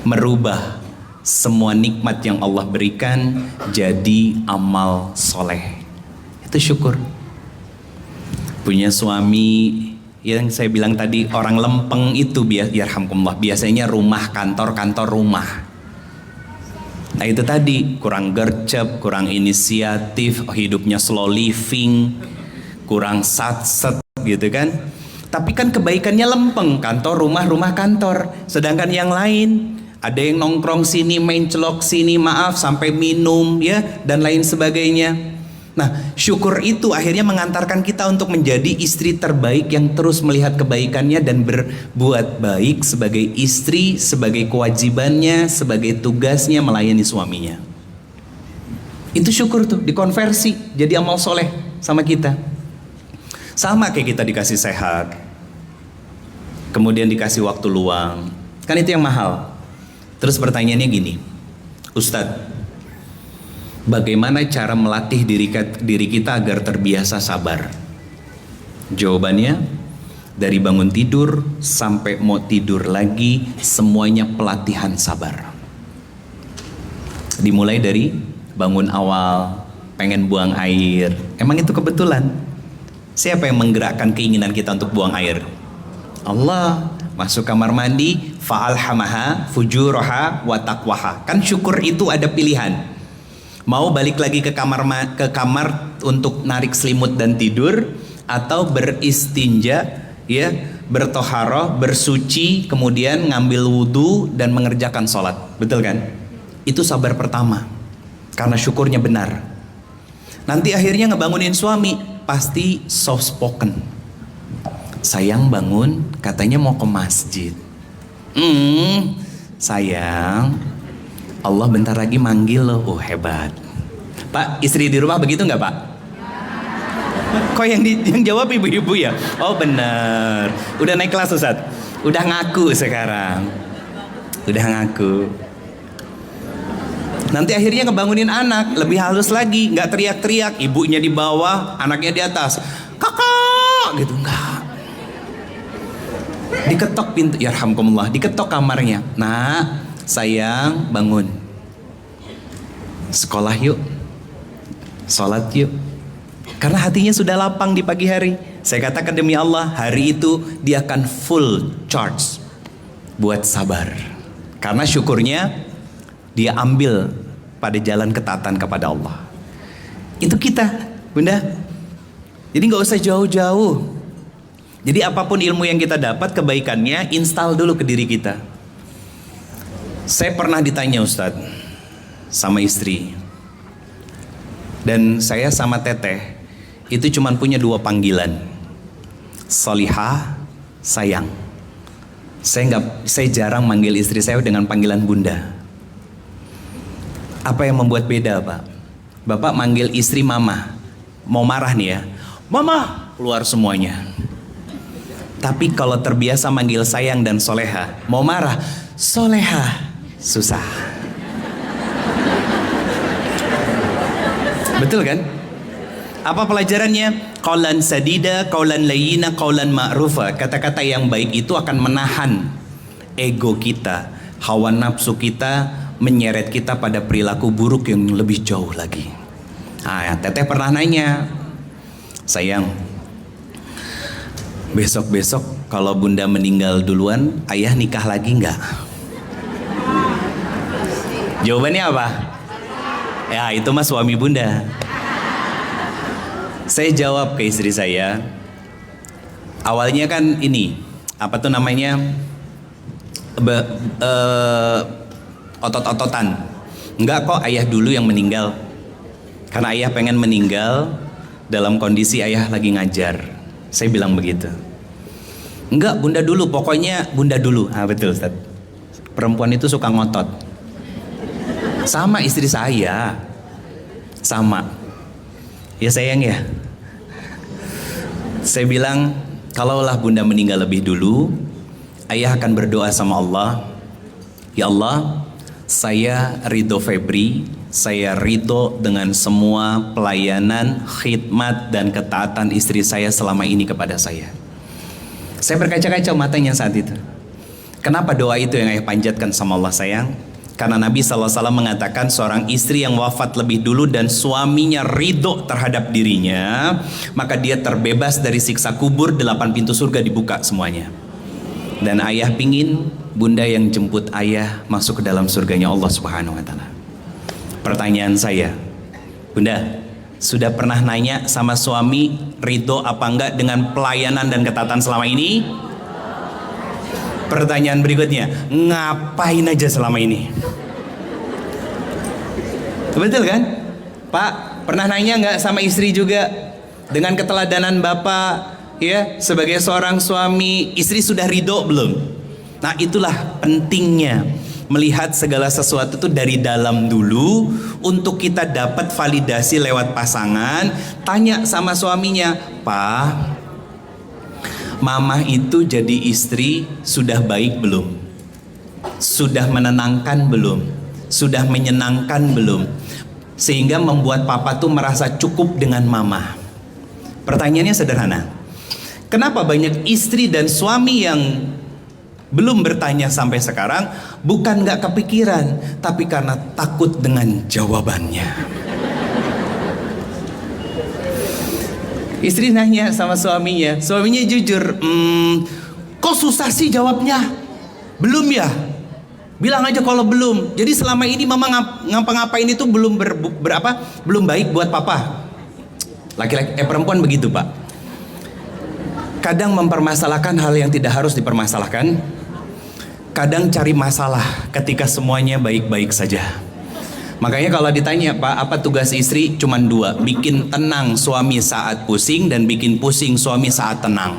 Merubah semua nikmat yang Allah berikan jadi amal soleh. Itu syukur. Punya suami yang saya bilang tadi, orang lempeng itu biasanya rumah, kantor rumah. Nah itu tadi, kurang gercep, kurang inisiatif, hidupnya slow living, kurang satset gitu kan. Tapi kan kebaikannya lempeng, kantor rumah kantor. Sedangkan yang lain, ada yang nongkrong sini, main celok sini, maaf sampai minum ya, dan lain sebagainya. Nah, syukur itu akhirnya mengantarkan kita untuk menjadi istri terbaik yang terus melihat kebaikannya dan berbuat baik sebagai istri, sebagai kewajibannya, sebagai tugasnya melayani suaminya. Itu syukur tuh, dikonversi jadi amal soleh sama kita. Sama kayak kita dikasih sehat, kemudian dikasih waktu luang, kan itu yang mahal. Terus pertanyaannya gini, Ustadz, bagaimana cara melatih diri kita agar terbiasa sabar? Jawabannya, dari bangun tidur sampai mau tidur lagi, semuanya pelatihan sabar. Dimulai dari bangun awal, pengen buang air. Emang itu kebetulan? Siapa yang menggerakkan keinginan kita untuk buang air? Allah. Masuk kamar mandi, fa'alhamaha fujuraha wa taqwaha. Kan syukur itu ada pilihan. Mau balik lagi ke kamar untuk narik selimut dan tidur, atau beristinja, ya, bertoharoh, bersuci, kemudian ngambil wudhu dan mengerjakan sholat. Betul kan? Itu sabar pertama, karena syukurnya benar. Nanti akhirnya ngebangunin suami, pasti soft spoken. Sayang bangun, katanya mau ke masjid. Sayang, Allah bentar lagi manggil loh. Oh hebat. Pak, istri di rumah begitu nggak Pak? Kok yang jawab ibu-ibu ya? Oh bener. Udah naik kelas Ustaz. Udah ngaku sekarang. Udah ngaku. Nanti akhirnya ngebangunin anak, lebih halus lagi, nggak teriak-teriak, ibunya di bawah, anaknya di atas, kakak, gitu enggak. Diketok pintu, yarhamkumullah, diketok kamarnya. Nah, sayang bangun, sekolah yuk, sholat yuk. Karena hatinya sudah lapang di pagi hari. Saya katakan demi Allah, hari itu dia akan full charge buat sabar. Karena syukurnya dia ambil pada jalan ketaatan kepada Allah. Itu kita, Bunda. Jadi nggak usah jauh-jauh. Jadi apapun ilmu yang kita dapat, kebaikannya install dulu ke diri kita. Saya pernah ditanya Ustadz sama istri, dan saya sama Teteh itu cuma punya 2 panggilan, Solihah, sayang. Saya jarang manggil istri saya dengan panggilan Bunda. Apa yang membuat beda Pak? Bapak manggil istri mama, mau marah nih ya, mama, keluar semuanya. Tapi kalau terbiasa manggil sayang dan soleha, mau marah, soleha, susah. Betul kan? Apa pelajarannya? Qaulan sadida, qaulan layyina, qaulan ma'rufa. Kata-kata yang baik itu akan menahan ego kita, hawa nafsu kita, menyeret kita pada perilaku buruk yang lebih jauh lagi. Teteh pernah nanya, sayang, besok-besok kalau Bunda meninggal duluan, ayah nikah lagi nggak? Jawabannya apa? Ya itu mah suami Bunda. Saya jawab ke istri saya, awalnya kan ini, apa tuh namanya, otot-ototan. Enggak kok, ayah dulu yang meninggal. Karena ayah pengen meninggal dalam kondisi ayah lagi ngajar. Saya bilang begitu. Enggak, Bunda dulu, pokoknya Bunda dulu. Betul Ustaz. Perempuan itu suka ngotot. Sama istri saya. Sama. Ya sayang ya. Saya bilang, kalaulah Bunda meninggal lebih dulu, ayah akan berdoa sama Allah. Ya Allah, saya ridho Febri, saya ridho dengan semua pelayanan, khidmat dan ketaatan istri saya selama ini kepada saya. Saya berkaca-kaca matanya saat itu. Kenapa doa itu yang ayah panjatkan sama Allah sayang? Karena Nabi SAW mengatakan seorang istri yang wafat lebih dulu dan suaminya ridho terhadap dirinya, maka dia terbebas dari siksa kubur, 8 pintu surga dibuka semuanya. Dan ayah pingin Bunda yang jemput ayah masuk ke dalam surganya Allah Subhanahu wa Ta'ala. Pertanyaan saya, Bunda, sudah pernah nanya sama suami ridho apa enggak dengan pelayanan dan ketaatan selama ini? Pertanyaan berikutnya, ngapain aja selama ini? Betul kan? Pak, pernah nanya nggak sama istri juga? Dengan keteladanan Bapak, ya, sebagai seorang suami, istri sudah ridho belum? Nah itulah pentingnya melihat segala sesuatu itu dari dalam dulu, untuk kita dapat validasi lewat pasangan. Tanya sama suaminya, Pak, Mama itu jadi istri sudah baik belum? Sudah menenangkan belum? Sudah menyenangkan belum? Sehingga membuat Papa tuh merasa cukup dengan Mama. Pertanyaannya sederhana. Kenapa banyak istri dan suami yang belum bertanya sampai sekarang? Bukan gak kepikiran, tapi karena takut dengan jawabannya. Istri nanya sama suaminya jujur, kok susah sih jawabnya? Belum ya? Bilang aja kalau belum. Jadi selama ini mama ngapa-ngapain itu belum belum baik buat papa. Laki-laki perempuan begitu, Pak. Kadang mempermasalahkan hal yang tidak harus dipermasalahkan. Kadang cari masalah ketika semuanya baik-baik saja. Makanya kalau ditanya, Pak, apa tugas istri? Cuman 2, bikin tenang suami saat pusing dan bikin pusing suami saat tenang.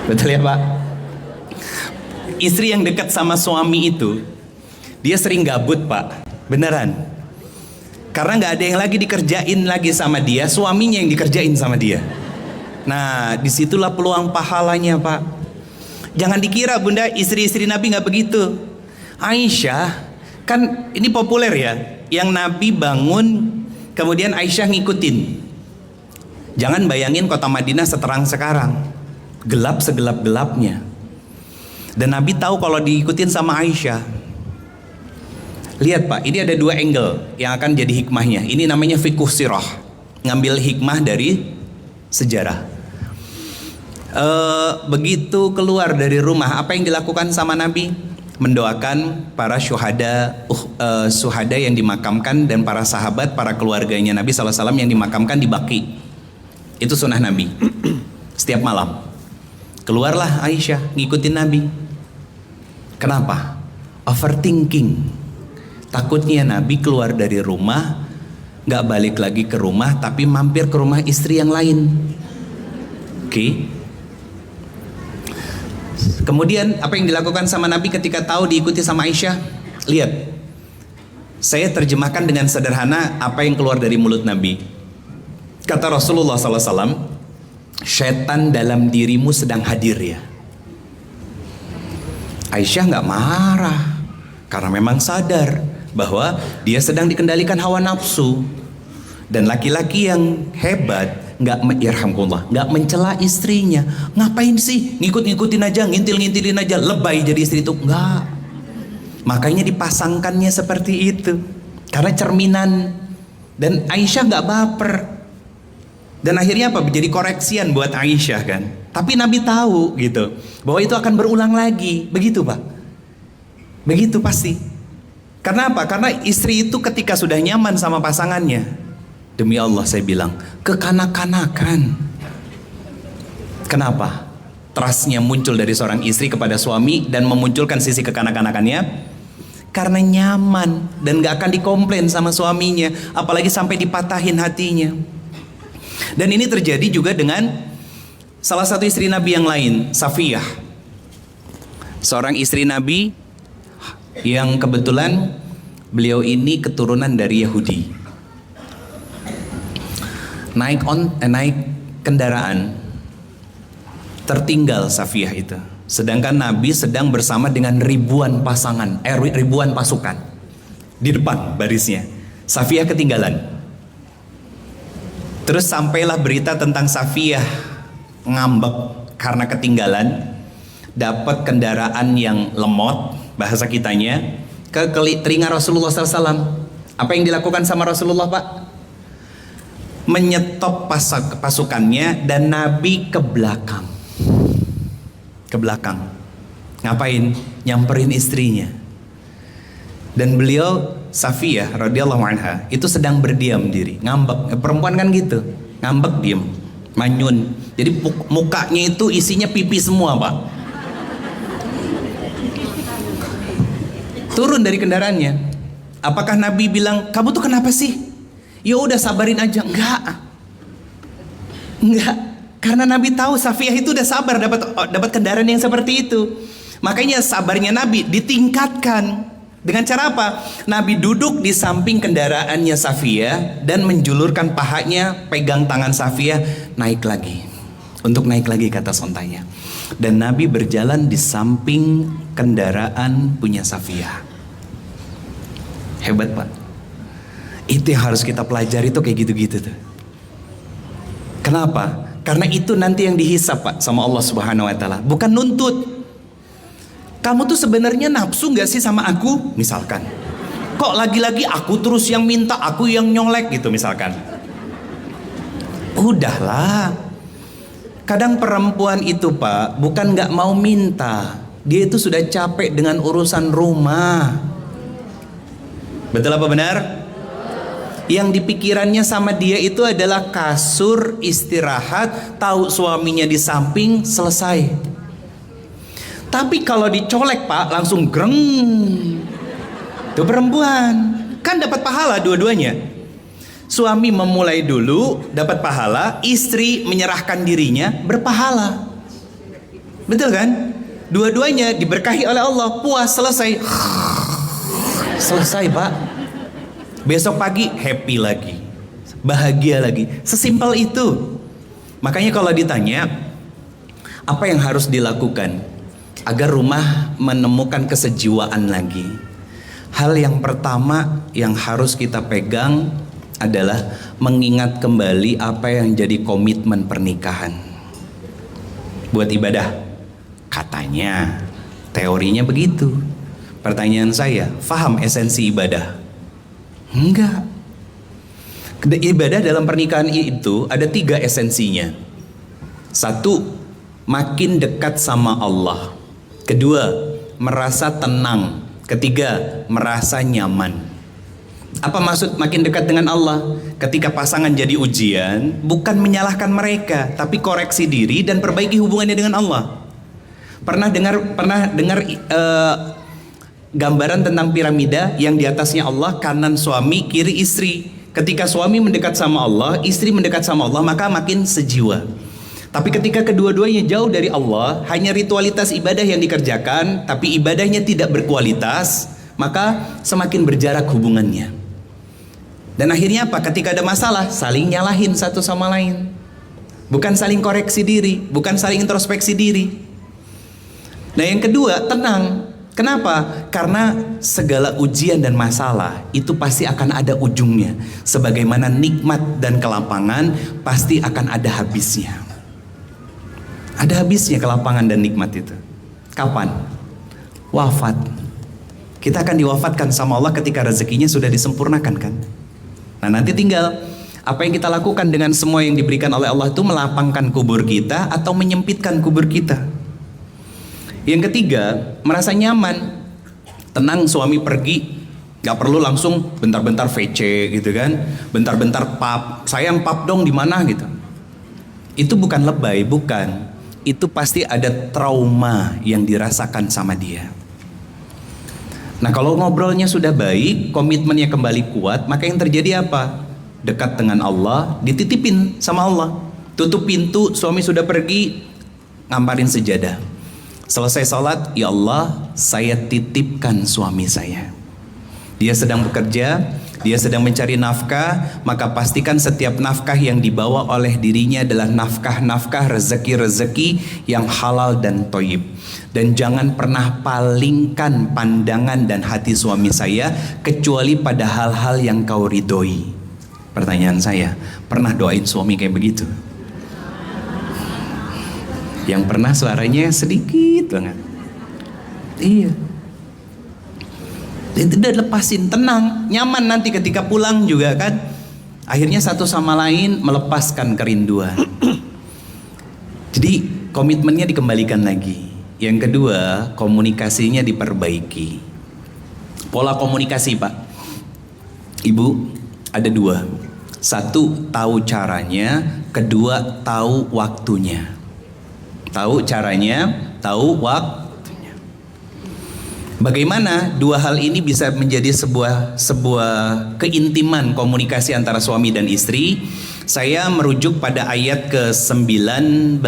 Betul ya, Pak? Istri yang dekat sama suami itu, dia sering gabut, Pak. Beneran. Karena nggak ada yang lagi dikerjain lagi sama dia, suaminya yang dikerjain sama dia. Nah, disitulah peluang pahalanya, Pak. Jangan dikira, Bunda, istri-istri Nabi nggak begitu. Aisyah, kan ini populer ya, yang Nabi bangun, kemudian Aisyah ngikutin. Jangan bayangin kota Madinah seterang sekarang, gelap segelap-gelapnya. Dan Nabi tahu kalau diikutin sama Aisyah. Lihat, Pak, ini ada 2 angle yang akan jadi hikmahnya. Ini namanya fiqh sirah, ngambil hikmah dari sejarah. Begitu keluar dari rumah, apa yang dilakukan sama Nabi? Mendoakan para syuhada yang dimakamkan dan para sahabat, para keluarganya Nabi SAW yang dimakamkan di Baqi. Itu sunnah Nabi. Setiap malam keluarlah Aisyah ngikutin Nabi. Kenapa? Overthinking. Takutnya Nabi keluar dari rumah, gak balik lagi ke rumah, tapi mampir ke rumah istri yang lain. Oke. Kemudian apa yang dilakukan sama Nabi ketika tahu diikuti sama Aisyah? Lihat, saya terjemahkan dengan sederhana apa yang keluar dari mulut Nabi. Kata Rasulullah SAW, setan dalam dirimu sedang hadir ya. Aisyah nggak marah karena memang sadar bahwa dia sedang dikendalikan hawa nafsu. Dan laki-laki yang hebat nggak mencela istrinya. Ngapain sih ngikut-ngikutin aja, ngintil-ngintilin aja, lebay jadi istri itu. Nggak. Makanya dipasangkannya seperti itu, karena cerminan. Dan Aisyah nggak baper. Dan akhirnya apa? Jadi koreksian buat Aisyah kan. Tapi Nabi tahu gitu bahwa itu akan berulang lagi. Begitu, Pak. Begitu pasti. Karena apa? Karena istri itu ketika sudah nyaman sama pasangannya, demi Allah saya bilang, kekanak-kanakan. Kenapa? Trustnya muncul dari seorang istri kepada suami dan memunculkan sisi kekanak-kanakannya. Karena nyaman dan gak akan dikomplain sama suaminya, apalagi sampai dipatahin hatinya. Dan ini terjadi juga dengan salah satu istri Nabi yang lain, Safiyah. Seorang istri Nabi yang kebetulan beliau ini keturunan dari Yahudi. Naik kendaraan, tertinggal Safiyah itu. Sedangkan Nabi sedang bersama dengan ribuan pasukan di depan barisnya. Safiyah ketinggalan. Terus sampailah berita tentang Safiyah ngambek karena ketinggalan, dapat kendaraan yang lemot, bahasa kitanya, ke telinga Rasulullah SAW. Apa yang dilakukan sama Rasulullah, Pak? Menyetop pasukannya dan Nabi ke belakang. Ngapain? Nyamperin istrinya. Dan beliau, Safiyah radhiyallahu anha, itu sedang berdiam diri, ngambek. Perempuan kan gitu, ngambek diem, manyun. Jadi mukanya itu isinya pipi semua, Pak. Turun dari kendaraannya. Apakah Nabi bilang, kamu tuh kenapa sih? Ya udah sabarin aja. Enggak. Karena Nabi tahu Safiyah itu udah sabar dapat kendaraan yang seperti itu. Makanya sabarnya Nabi ditingkatkan. Dengan cara apa? Nabi duduk di samping kendaraannya Safiyah dan menjulurkan pahanya, pegang tangan Safiyah, naik lagi. Untuk naik lagi ke atas ontanya. Dan Nabi berjalan di samping kendaraan punya Safiyah. Hebat, Pak. Itu yang harus kita pelajari tuh, kayak gitu-gitu tuh. Kenapa? Karena itu nanti yang dihisap, Pak, sama Allah Subhanahu wa taala. Bukan nuntut. Kamu tuh sebenarnya nafsu gak sih sama aku? Misalkan. Kok lagi-lagi aku terus yang minta, aku yang nyolek gitu misalkan. Udahlah. Kadang perempuan itu Pak, bukan gak mau minta, dia itu sudah capek dengan urusan rumah. Betul apa benar? Yang dipikirannya sama dia itu adalah kasur, istirahat, tahu suaminya di samping, selesai. Tapi kalau dicolek Pak, langsung greng. Itu perempuan, kan dapat pahala dua-duanya. Suami memulai dulu, dapat pahala. Istri menyerahkan dirinya, berpahala. Betul kan? Dua-duanya diberkahi oleh Allah. Puas, selesai. Selesai Pak. Besok pagi happy lagi, bahagia lagi. Sesimpel itu. Makanya kalau ditanya apa yang harus dilakukan agar rumah menemukan kesejiwaan lagi, hal yang pertama yang harus kita pegang adalah mengingat kembali apa yang jadi komitmen pernikahan. Buat ibadah, katanya, teorinya begitu. Pertanyaan saya, faham esensi ibadah? Enggak. Ibadah dalam pernikahan itu ada 3 esensinya. 1, makin dekat sama Allah. 2, merasa tenang. 3, merasa nyaman. Apa maksud makin dekat dengan Allah? Ketika pasangan jadi ujian, bukan menyalahkan mereka, tapi koreksi diri dan perbaiki hubungannya dengan Allah. Pernah dengar gambaran tentang piramida yang di atasnya Allah, kanan suami, kiri istri. Ketika suami mendekat sama Allah, istri mendekat sama Allah, maka makin sejiwa. Tapi ketika kedua-duanya jauh dari Allah, hanya ritualitas ibadah yang dikerjakan, tapi ibadahnya tidak berkualitas, maka semakin berjarak hubungannya. Dan akhirnya apa? Ketika ada masalah, saling nyalahin satu sama lain. Bukan saling koreksi diri, bukan saling introspeksi diri. Nah yang kedua, tenang. Kenapa? Karena segala ujian dan masalah itu pasti akan ada ujungnya. Sebagaimana nikmat dan kelapangan pasti akan ada habisnya. Ada habisnya kelapangan dan nikmat itu. Kapan? Wafat. Kita akan diwafatkan sama Allah ketika rezekinya sudah disempurnakan kan? Nah nanti tinggal apa yang kita lakukan dengan semua yang diberikan oleh Allah itu, melapangkan kubur kita atau menyempitkan kubur kita. Yang ketiga, merasa nyaman. Tenang, suami pergi, gak perlu langsung bentar-bentar VC gitu kan, bentar-bentar pap, sayang pap dong di mana gitu. Itu bukan lebay, bukan. Itu pasti ada trauma yang dirasakan sama dia. Nah kalau ngobrolnya sudah baik, komitmennya kembali kuat, maka yang terjadi apa? Dekat dengan Allah, dititipin sama Allah. Tutup pintu, suami sudah pergi, ngamparin sejadah. Selesai sholat, ya Allah, saya titipkan suami saya. Dia sedang bekerja, dia sedang mencari nafkah, maka pastikan setiap nafkah yang dibawa oleh dirinya adalah nafkah-nafkah rezeki-rezeki yang halal dan thayyib. Dan jangan pernah palingkan pandangan dan hati suami saya kecuali pada hal-hal yang kau ridhoi. Pertanyaan saya, pernah doain suami kayak begitu? Yang pernah suaranya sedikit banget. Iya. Itu udah lepasin, tenang, nyaman nanti ketika pulang juga kan. Akhirnya satu sama lain melepaskan kerinduan. Jadi komitmennya dikembalikan lagi. Yang kedua, komunikasinya diperbaiki. Pola komunikasi Pak, Ibu, ada 2. 1, tahu caranya. 2, tahu waktunya. Tahu caranya, tahu waktunya. Bagaimana 2 hal ini bisa menjadi sebuah keintiman komunikasi antara suami dan istri? Saya merujuk pada ayat ke-19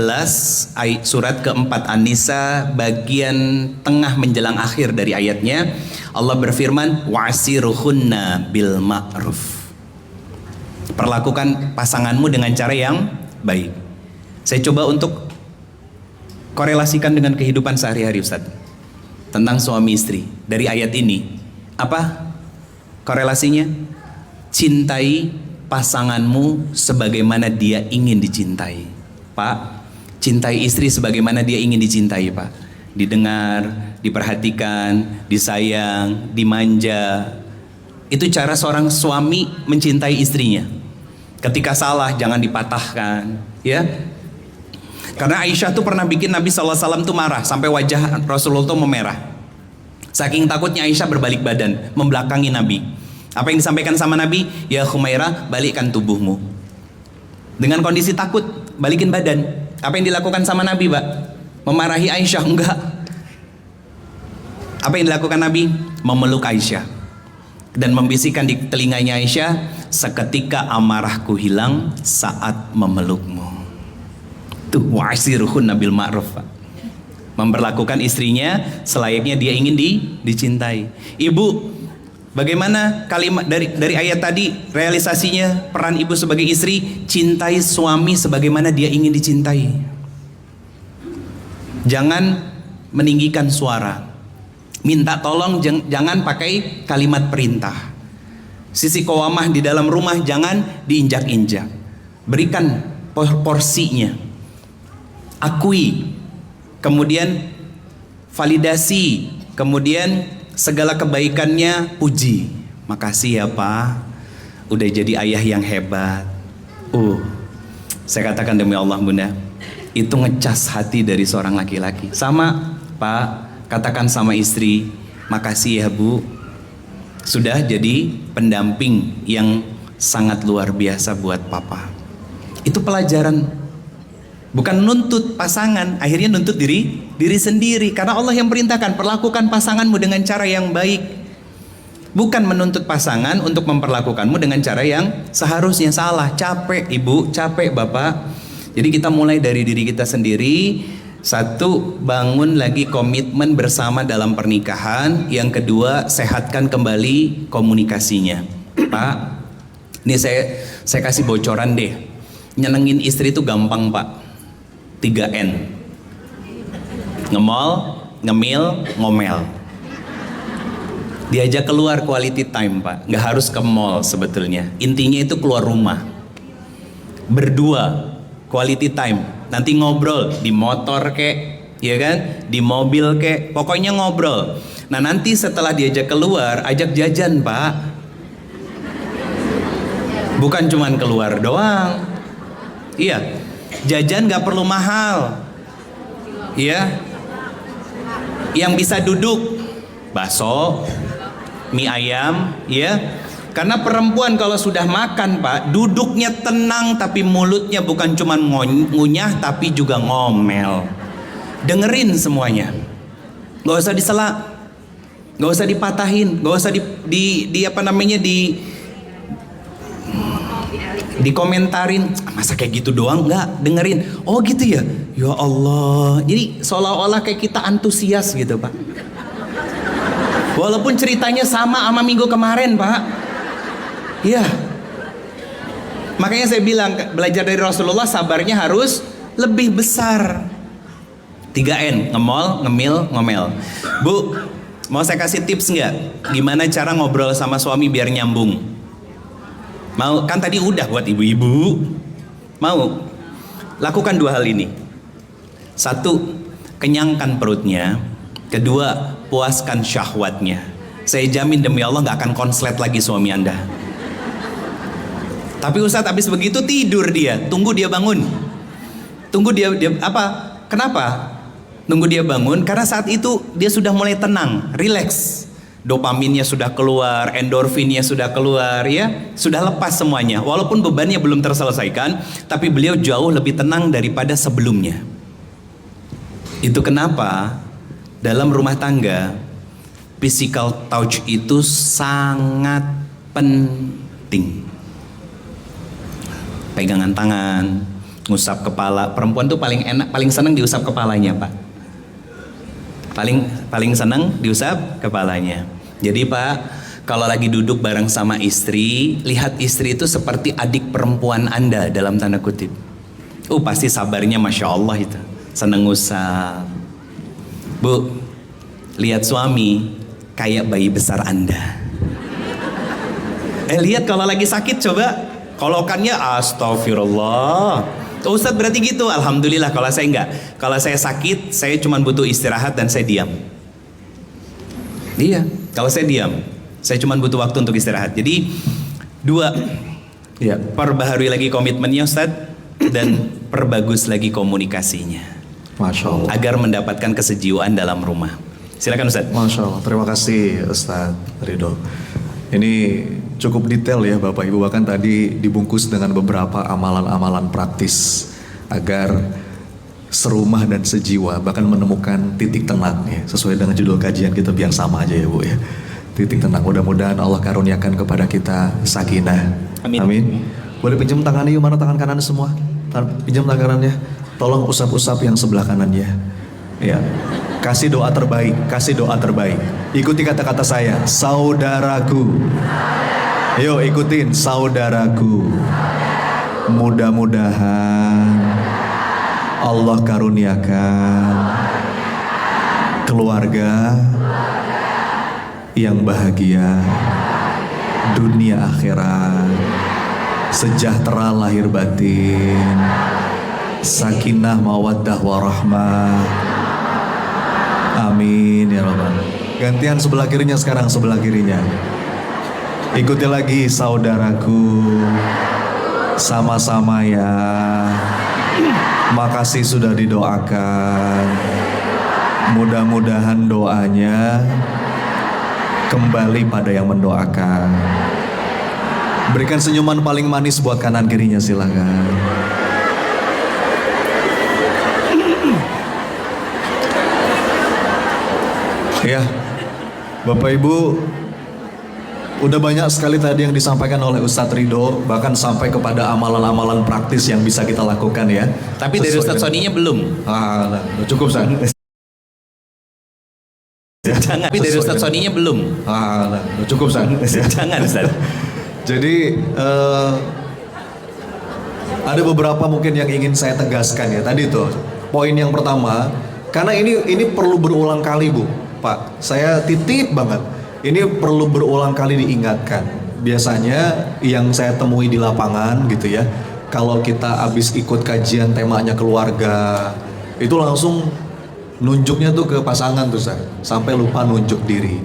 surat ke-4 An-Nisa bagian tengah menjelang akhir dari ayatnya. Allah berfirman, wa'asiruhunna bil ma'ruf. Perlakukan pasanganmu dengan cara yang baik. Saya coba untuk korelasikan dengan kehidupan sehari-hari Ustaz, tentang suami istri dari ayat ini. Apa korelasinya? Cintai pasanganmu sebagaimana dia ingin dicintai. Pak, cintai istri sebagaimana dia ingin dicintai Pak. Didengar, diperhatikan, disayang, dimanja. Itu cara seorang suami mencintai istrinya. Ketika salah jangan dipatahkan, ya. Karena Aisyah tuh pernah bikin Nabi SAW tuh marah sampai wajah Rasulullah tuh memerah. Saking takutnya Aisyah berbalik badan, membelakangi Nabi. Apa yang disampaikan sama Nabi? Ya Khumairah, balikkan tubuhmu. Dengan kondisi takut, balikin badan. Apa yang dilakukan sama Nabi, Pak? Memarahi Aisyah? Enggak. Apa yang dilakukan Nabi? Memeluk Aisyah dan membisikkan di telinganya Aisyah, seketika amarahku hilang saat memelukmu. Tuh, wa'asiruhun nabil ma'ruf, Pak. Memperlakukan istrinya selayaknya dia ingin dicintai. Ibu, bagaimana kalimat dari ayat tadi realisasinya peran ibu sebagai istri? Cintai suami sebagaimana dia ingin dicintai. Jangan meninggikan suara. Minta tolong jangan pakai kalimat perintah. Sisi qawamah di dalam rumah jangan diinjak-injak. Berikan porsinya. Akui, kemudian validasi, kemudian segala kebaikannya puji. Makasih ya Pak, udah jadi ayah yang hebat. Saya katakan demi Allah Bunda, itu ngecas hati dari seorang laki-laki. Sama Pak, katakan sama istri, makasih ya Bu, sudah jadi pendamping yang sangat luar biasa buat Papa. Itu pelajaran. Bukan nuntut pasangan, akhirnya nuntut diri sendiri. Karena Allah yang perintahkan, perlakukan pasanganmu dengan cara yang baik. Bukan menuntut pasangan untuk memperlakukanmu dengan cara yang seharusnya salah. Capek ibu, capek bapak. Jadi kita mulai dari diri kita sendiri. Satu, bangun lagi komitmen bersama dalam pernikahan. Yang kedua, sehatkan kembali komunikasinya. Pak, ini saya kasih bocoran deh. Nyenengin istri itu gampang Pak. 3N. Ngemol, ngemil, ngomel. Diajak keluar quality time Pak. Nggak harus ke mall sebetulnya. Intinya itu keluar rumah. Berdua, quality time. Nanti ngobrol di motor kek, ya kan? Di mobil kek. Pokoknya ngobrol. Nah nanti setelah diajak keluar, ajak jajan Pak. Bukan cuman keluar doang. Iya. Jajan gak perlu mahal, ya. Yang bisa duduk, bakso, mie ayam, ya. Karena perempuan kalau sudah makan Pak, duduknya tenang tapi mulutnya bukan cuma ngunyah tapi juga ngomel. Dengerin semuanya, gak usah disela, gak usah dipatahin, gak usah dikomentarin, masa kayak gitu doang, nggak, dengerin. Oh gitu ya, ya Allah. Jadi seolah-olah kayak kita antusias gitu Pak. Walaupun ceritanya sama minggu kemarin Pak. Iya. Makanya saya bilang belajar dari Rasulullah sabarnya harus lebih besar. 3N, ngemol, ngemil, ngomel. Bu, mau saya kasih tips nggak? Gimana cara ngobrol sama suami biar nyambung? Mau? Kan tadi udah buat ibu-ibu. Mau? Lakukan 2 hal ini. 1, kenyangkan perutnya. 2, puaskan syahwatnya. Saya jamin demi Allah gak akan konslet lagi suami Anda. Tapi Ustadz habis begitu tidur dia. Tunggu dia bangun. Tunggu dia apa? Kenapa? Nunggu dia bangun karena saat itu dia sudah mulai tenang, rileks. Dopaminnya sudah keluar, endorfinnya sudah keluar, ya, sudah lepas semuanya. Walaupun bebannya belum terselesaikan, tapi beliau jauh lebih tenang daripada sebelumnya. Itu kenapa dalam rumah tangga physical touch itu sangat penting. Pegangan tangan, ngusap kepala. Perempuan tuh paling enak, paling senang diusap kepalanya, Pak. Paling senang diusap kepalanya. Jadi Pak, kalau lagi duduk bareng sama istri, lihat istri itu seperti adik perempuan Anda dalam tanda kutip. Pasti sabarnya Masya Allah itu. Seneng usap. Bu, lihat suami kayak bayi besar Anda. Lihat kalau lagi sakit coba kolokannya astagfirullah. Ustadz berarti gitu. Alhamdulillah. Kalau saya enggak, kalau saya sakit saya cuma butuh istirahat dan saya diam. Iya, kalau saya diam, saya cuma butuh waktu untuk istirahat. Jadi 2, Ya. Perbaharui lagi komitmennya Ustadz, dan perbagus lagi komunikasinya Masya Allah. agar mendapatkan kesejiwaan dalam rumah. Silakan Ustadz. Masya Allah. Terima kasih Ustadz Ridho. Ini cukup detail ya Bapak Ibu. Bahkan tadi dibungkus dengan beberapa amalan-amalan praktis agar serumah dan sejiwa, bahkan menemukan titik tenang ya, sesuai dengan judul kajian kita biar sama aja ya Bu ya. Titik tenang. Mudah-mudahan Allah karuniakan kepada kita sakinah. Amin. Boleh pinjam tangannya yuk, mana tangan kanan semua? Pinjam tangan kanannya. Tolong usap-usap yang sebelah kanannya. Ya. Kasih doa terbaik, kasih doa terbaik. Ikuti kata-kata saya, saudaraku. Ayo ikutin, saudaraku. Mudah-mudahan Allah karuniakan keluarga yang bahagia, dunia akhirat, sejahtera lahir batin, sakinah mawaddah warahmah. Amin ya Rabbal. Gantian sebelah kirinya sekarang, sebelah kirinya. Ikuti lagi, saudaraku. Sama-sama ya. Makasih sudah didoakan. Mudah-mudahan doanya kembali pada yang mendoakan. Berikan senyuman paling manis buat kanan kirinya, silakan. Ya, Bapak Ibu, udah banyak sekali tadi yang disampaikan oleh Ustadz Ridho, bahkan sampai kepada amalan-amalan praktis yang bisa kita lakukan ya. Tapi dari Ustadz Soninya belum. Nah, cukup Ustadz. Jangan. Tapi dari Ustadz Soninya belum. Nah, cukup Ustadz. Jangan Ustadz. Jadi ada beberapa mungkin yang ingin saya tegaskan ya. Tadi tuh poin yang pertama, karena ini perlu berulang kali Bu, Pak. Saya titip banget. Ini perlu berulang kali diingatkan. Biasanya yang saya temui di lapangan gitu ya, kalau kita habis ikut kajian temanya keluarga, itu langsung nunjuknya tuh ke pasangan tuh sampai lupa nunjuk diri.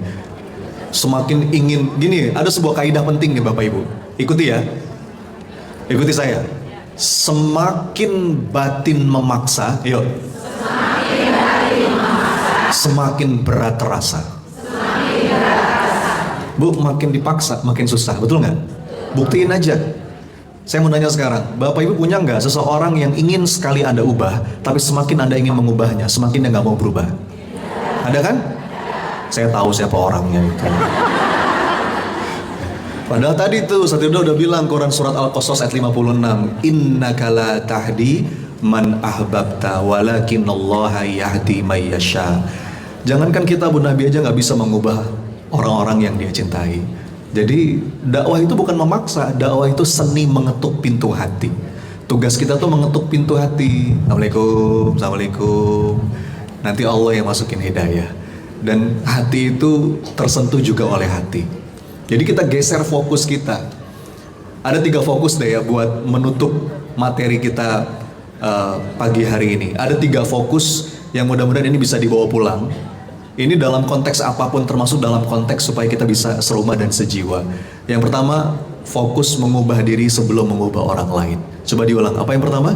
Semakin ingin, gini, ada sebuah kaidah penting nih Bapak Ibu. Ikuti ya. Ikuti saya. Semakin batin memaksa, yuk. Semakin berat terasa. Bu, makin dipaksa, makin susah, betul nggak? Buktiin aja. Saya mau nanya sekarang, Bapak Ibu punya nggak seseorang yang ingin sekali Anda ubah, tapi semakin Anda ingin mengubahnya, semakin dia nggak mau berubah? Ada kan? Saya tahu siapa orangnya itu. Padahal tadi tuh Satrio udah bilang Quran surat Al-Qasas ayat 56, innaka la tahdi man ahbabta walakinallaha yahdi may yasha. Jangankan kita Bu Nabi aja nggak bisa mengubah orang-orang yang dia cintai. Jadi dakwah itu bukan memaksa, dakwah itu seni mengetuk pintu hati. Tugas kita tuh mengetuk pintu hati. Assalamualaikum, assalamualaikum. Nanti Allah yang masukin hidayah. Dan hati itu tersentuh juga oleh hati. Jadi kita geser fokus kita. Ada 3 fokus deh ya buat menutup materi kita pagi hari ini. Ada 3 fokus yang mudah-mudahan ini bisa dibawa pulang. Ini dalam konteks apapun, termasuk dalam konteks supaya kita bisa serumah dan sejiwa. Yang pertama, fokus mengubah diri sebelum mengubah orang lain. Coba diulang, apa yang pertama?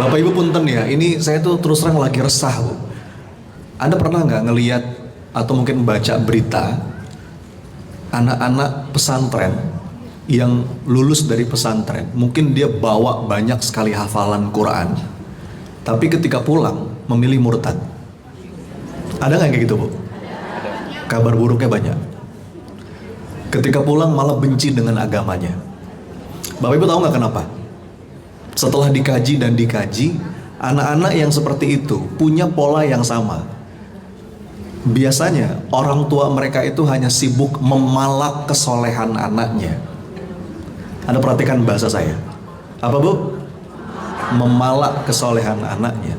Bapak Ibu punten ya, ini saya tuh terus terang lagi resah Bu. Anda pernah nggak ngelihat atau mungkin baca berita anak-anak pesantren yang lulus dari pesantren, mungkin dia bawa banyak sekali hafalan Quran, tapi ketika pulang memilih murtad. Ada nggak kayak gitu Bu? Kabar buruknya banyak. Ketika pulang malah benci dengan agamanya. Bapak Ibu tahu nggak kenapa? Setelah dikaji dan dikaji, anak-anak yang seperti itu punya pola yang sama. Biasanya orang tua mereka itu hanya sibuk memalak kesolehan anaknya. Anda perhatikan bahasa saya. Apa Bu? Memalak kesolehan anaknya.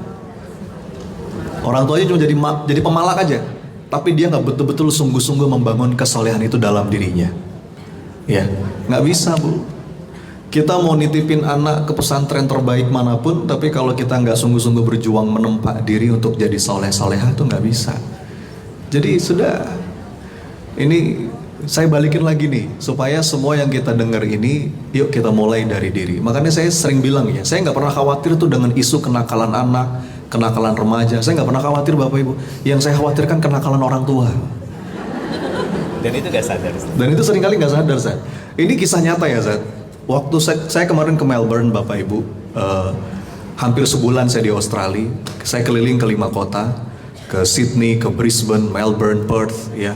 Orang tuanya cuma jadi pemalak aja, tapi dia nggak betul-betul sungguh-sungguh membangun kesolehan itu dalam dirinya. Ya, nggak bisa Bu. Kita mau nitipin anak ke pesantren terbaik manapun, tapi kalau kita nggak sungguh-sungguh berjuang menempa diri untuk jadi soleh-solehah itu nggak bisa. Jadi sudah, ini Saya balikin lagi nih, supaya semua yang kita dengar ini, yuk kita mulai dari diri. Makanya saya sering bilang ya, saya nggak pernah khawatir tuh dengan isu kenakalan anak, kenakalan remaja. Saya nggak pernah khawatir Bapak Ibu. Yang saya khawatirkan kenakalan orang tua. Dan itu gak sadar. Dan itu seringkali nggak sadar, Zat. Ini kisah nyata ya, Zat. Waktu saya kemarin ke Melbourne, Bapak Ibu, hampir sebulan saya di Australia. Saya keliling ke 5 kota, ke Sydney, ke Brisbane, Melbourne, Perth, ya,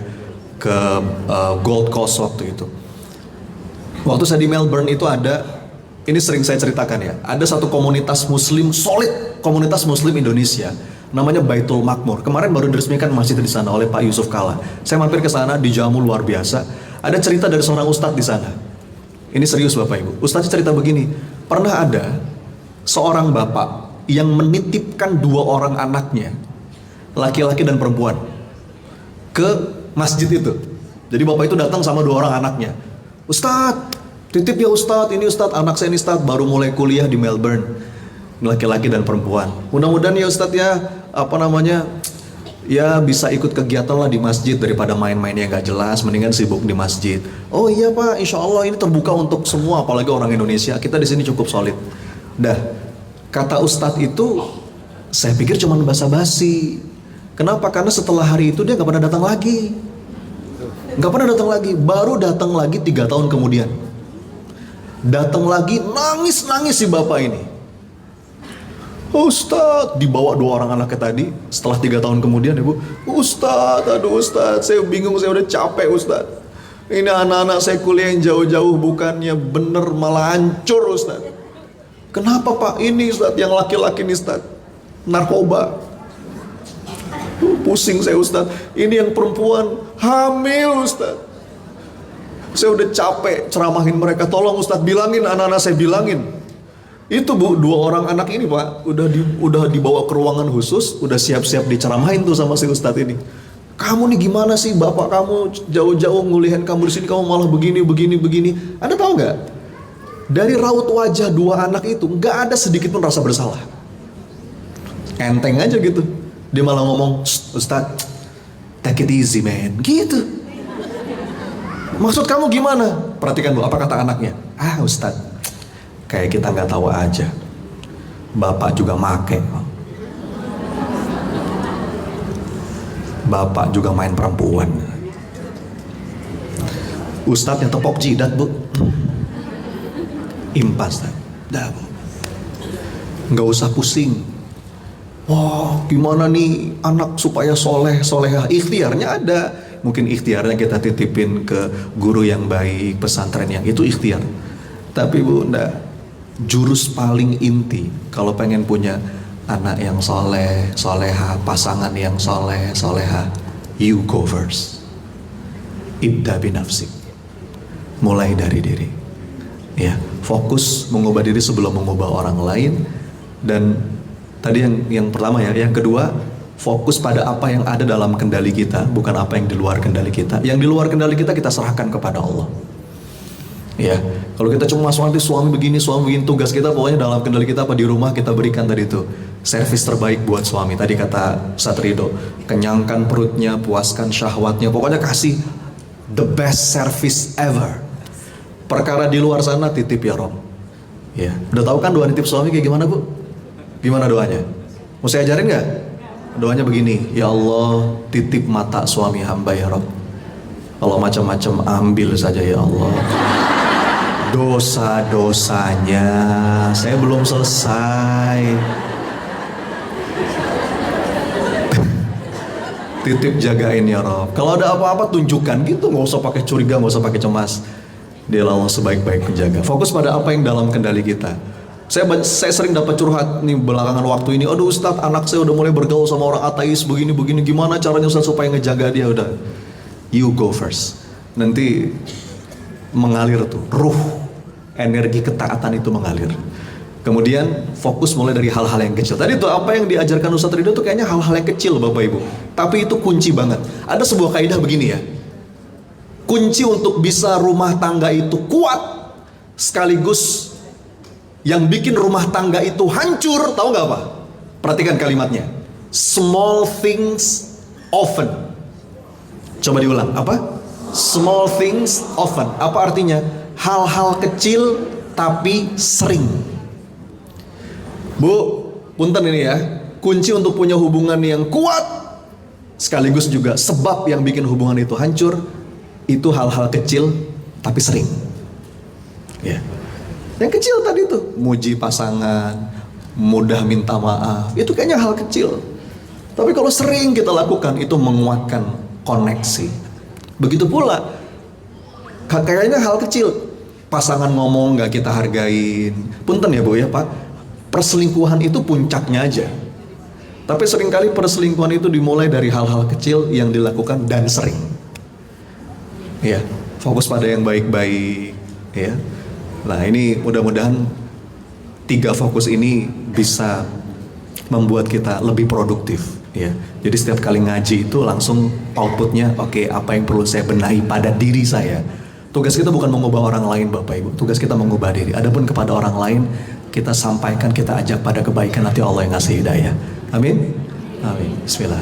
ke Gold Coast waktu itu. Waktu saya di Melbourne itu ada, ini sering saya ceritakan ya, ada satu komunitas Muslim solid, komunitas Muslim Indonesia, namanya Baitul Makmur. Kemarin baru diresmikan masjid di sana oleh Pak Yusuf Kalla. Saya mampir ke sana, dijamu luar biasa. Ada cerita dari seorang ustadz di sana. Ini serius Bapak Ibu. Ustadz cerita begini, pernah ada seorang bapak yang menitipkan 2 orang anaknya, laki-laki dan perempuan, ke masjid itu. Jadi bapak itu datang sama 2 orang anaknya. Ustadz, titip ya Ustadz, ini Ustadz, anak saya ini Ustadz, baru mulai kuliah di Melbourne, laki-laki dan perempuan. Mudah-mudahan ya Ustadz ya, ya bisa ikut kegiatan lah di masjid, daripada main-main yang gak jelas, mendingan sibuk di masjid. Oh iya Pak, insya Allah ini terbuka untuk semua, apalagi orang Indonesia, kita di sini cukup solid. Dah, kata Ustadz itu, saya pikir cuma basa-basi. Kenapa? Karena setelah hari itu dia gak pernah datang lagi. Gak pernah datang lagi. Baru datang lagi 3 tahun kemudian. Datang lagi, nangis-nangis si bapak ini. Ustadz, dibawa 2 orang anaknya tadi. Setelah 3 tahun kemudian ibu, Ustadz, aduh Ustadz, saya bingung, saya udah capek Ustadz. Ini anak-anak saya kuliah yang jauh-jauh, bukannya bener malah hancur Ustadz. Kenapa Pak? Ini Ustadz, yang laki-laki ini Ustadz, narkoba. Pusing saya Ustadz. Ini yang perempuan hamil Ustadz. Saya udah capek ceramahin mereka. Tolong Ustadz bilangin, anak-anak saya bilangin. Itu Bu, 2 orang anak ini Pak, udah dibawa ke ruangan khusus, udah siap-siap diceramahin tuh sama si Ustadz ini. Kamu nih gimana sih, bapak kamu jauh-jauh ngulihin kamu di sini, kamu malah begini. Anda tahu nggak? Dari raut wajah 2 anak itu nggak ada sedikit pun rasa bersalah. Enteng aja gitu. Dia malah ngomong, Ustadz, take it easy man, gitu. Maksud kamu gimana? Perhatikan Bu, apa kata anaknya? Ah Ustadz, kayak kita nggak tahu aja. Bapak juga make. Bapak juga main perempuan. Ustadz yang tepok jidat Bu. Impas dah Bu. Nggak usah pusing. Wah, gimana nih anak supaya solehah? Ikhtiarnya ada. Mungkin ikhtiarnya kita titipin ke guru yang baik, pesantren yang itu ikhtiar. Tapi Bu, enggak. Jurus paling inti kalau pengen punya anak yang soleh, soleha, pasangan yang soleh, soleha, you go first. Ibda binafsik. Mulai dari diri. Ya, fokus mengubah diri sebelum mengubah orang lain. Dan tadi yang pertama ya, yang kedua, fokus pada apa yang ada dalam kendali kita, bukan apa yang di luar kendali kita. Yang di luar kendali kita serahkan kepada Allah. Ya, kalau kita cuma nanti suami begini, tugas kita pokoknya dalam kendali kita apa di rumah kita berikan tadi itu servis terbaik buat suami. Tadi kata Ustadz Ridho, kenyangkan perutnya, puaskan syahwatnya, pokoknya kasih the best service ever. Perkara di luar sana titip ya Rob. Ya, udah tahu kan doa nitip suami kayak gimana Bu? Gimana doanya? Mau saya ajarin nggak? Doanya begini, ya Allah titip mata suami hamba ya Rob. Kalau macam-macam ambil saja ya Allah. Dosa-dosanya saya belum selesai. Titip jagain ya Rob. Kalau ada apa-apa tunjukkan gitu, nggak usah pakai curiga, nggak usah pakai cemas. Dia Allah sebaik-baik penjaga. Fokus pada apa yang dalam kendali kita. Saya sering dapat curhat nih belakangan waktu ini. Aduh Ustadz, anak saya udah mulai bergaul sama orang ateis begini. Gimana caranya Ustadz supaya ngejaga dia? Udah, you go first. Nanti mengalir tuh, ruh, energi ketaatan itu mengalir. Kemudian fokus mulai dari hal-hal yang kecil. Tadi tuh apa yang diajarkan Ustadz Ridho tuh kayaknya hal-hal yang kecil Bapak Ibu. Tapi itu kunci banget. Ada sebuah kaidah begini ya. Kunci untuk bisa rumah tangga itu kuat, sekaligus yang bikin rumah tangga itu hancur, tahu nggak apa? Perhatikan kalimatnya. Small things often. Coba diulang, apa? Small things often. Apa artinya? Hal-hal kecil tapi sering. Bu, punten ini ya. Kunci untuk punya hubungan yang kuat, sekaligus juga sebab yang bikin hubungan itu hancur, itu hal-hal kecil tapi sering. Ya. Yang kecil tadi tuh, muji pasangan, mudah minta maaf, itu kayaknya hal kecil. Tapi kalau sering kita lakukan, itu menguatkan koneksi. Begitu pula, kayaknya hal kecil, pasangan ngomong gak kita hargain. Punten ya Bu ya Pak, perselingkuhan itu puncaknya aja. Tapi seringkali perselingkuhan itu dimulai dari hal-hal kecil yang dilakukan dan sering. Ya, fokus pada yang baik-baik. Ya, nah ini mudah-mudahan 3 fokus ini bisa membuat kita lebih produktif. Ya, jadi setiap kali ngaji itu langsung outputnya, oke, apa yang perlu saya benahi pada diri saya. Tugas kita bukan mengubah orang lain Bapak Ibu, tugas kita mengubah diri. Adapun kepada orang lain, kita sampaikan, kita ajak pada kebaikan, nanti Allah yang ngasih hidayah. Amin. Amin. Bismillah.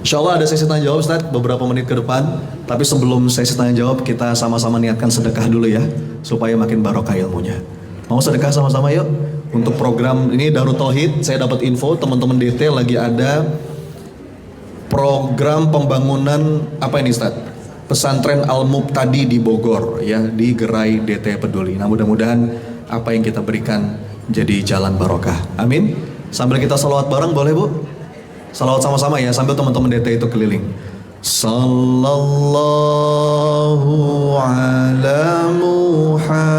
Insya Allah ada sesi tanya jawab Ustaz beberapa menit ke depan. Tapi sebelum sesi tanya jawab, kita sama-sama niatkan sedekah dulu ya, supaya makin barokah ilmunya. Mau sedekah sama-sama yuk. Untuk program ini Darut Tauhid, saya dapat info teman-teman DT lagi ada program pembangunan apa ini Ustaz? Pesantren Al-Muqtadi di Bogor ya, di Gerai DT Peduli. Nah, mudah-mudahan apa yang kita berikan jadi jalan barokah. Amin. Sambil kita salawat bareng boleh Bu? Salawat sama-sama ya, sambil teman-teman DT itu keliling. Sallallahu ala Muhammad.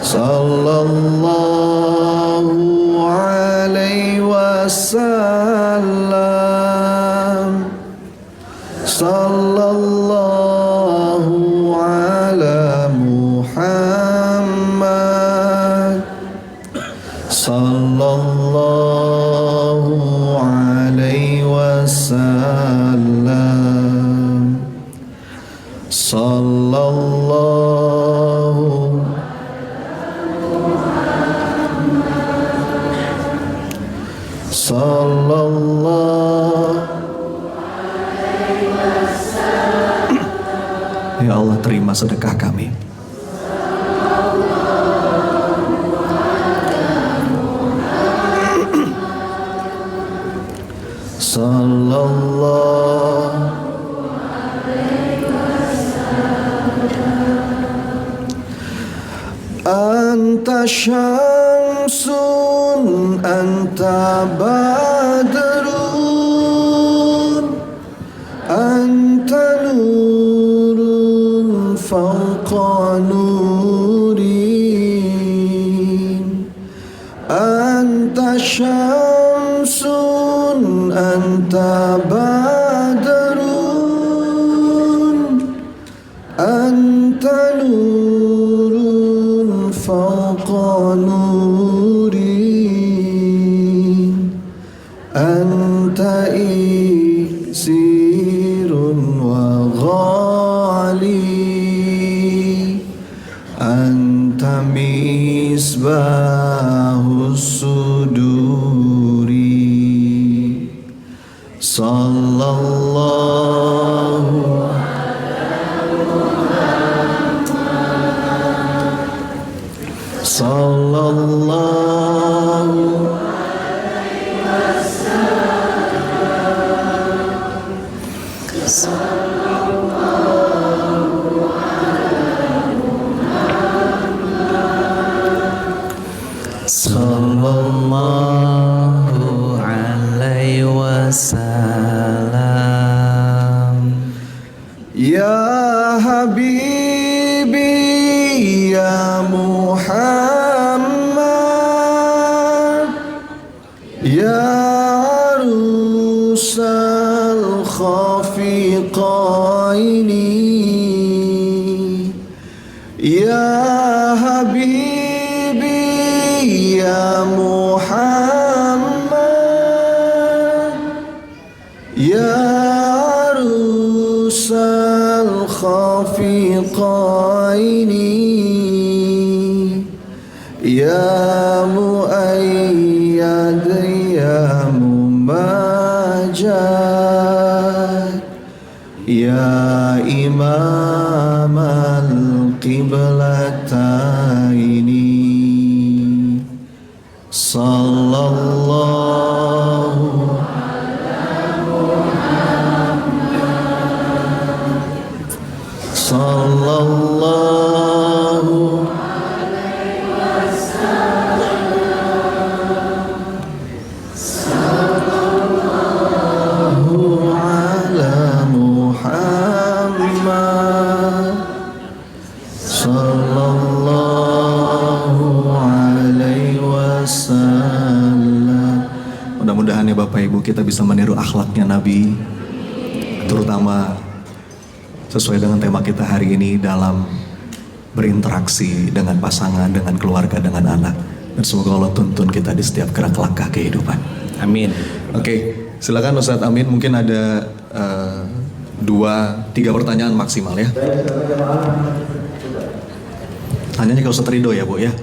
Sallallahu alaihi wasallam. Sallallahu ala Muhammad. Sallallahu alaihi wasallam. Sallallahu Ya Allah, terima sedekah kami. Sallallahu Anta syamsun anta badrun anta nurun fawqa nurin anta syamsun anta badrun anta nurun fawqa nurin anta isirun wa ghali anta misbahus suduri sallallahu sallallahu sallallahu alaihi wasallam. Ya Habibi ya Muhammad ya arusal khafiqaini ya Habibi ya Muhammad ya arusal khafiqaini ya muayyad ya mumajjad إمام القبلتين صلى الله صلى الله على محمد صلى الله عليه wasallam. Mudah-mudahan ya Bapak Ibu kita bisa meniru akhlaknya Nabi, terutama sesuai dengan tema kita hari ini dalam berinteraksi dengan pasangan, dengan keluarga, dengan anak. Dan semoga Allah tuntun kita di setiap gerak langkah kehidupan. Amin. Oke, silakan Ustadz Amin. Mungkin ada 2-3 pertanyaan maksimal ya. Tanyanya ke Ustadz Ridho ya Bu ya.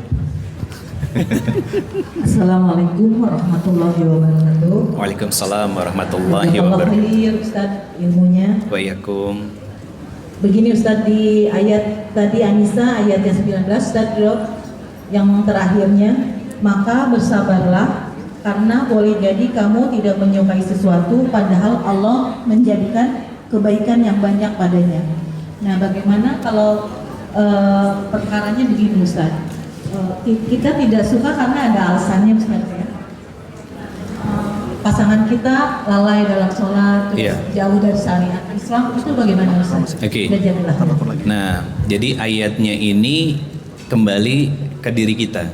Assalamualaikum warahmatullahi wabarakatuh. Waalaikumsalam warahmatullahi Allah wabarakatuh. khair Ustaz ilmunya. Waalaikum. Begini Ustaz, di ayat tadi An-Nisa ayat yang 19 Ustaz yang terakhirnya, maka bersabarlah karena boleh jadi kamu tidak menyukai sesuatu padahal Allah menjadikan kebaikan yang banyak padanya. Nah, bagaimana kalau perkaranya begini Ustaz? Kita tidak suka karena ada alasannya Ustaz ya. Pasangan kita lalai dalam sholat, terus jauh dari syariat Islam, itu bagaimana Ustaz? Oke. Belajarlah. Nah, jadi ayatnya ini kembali ke diri kita.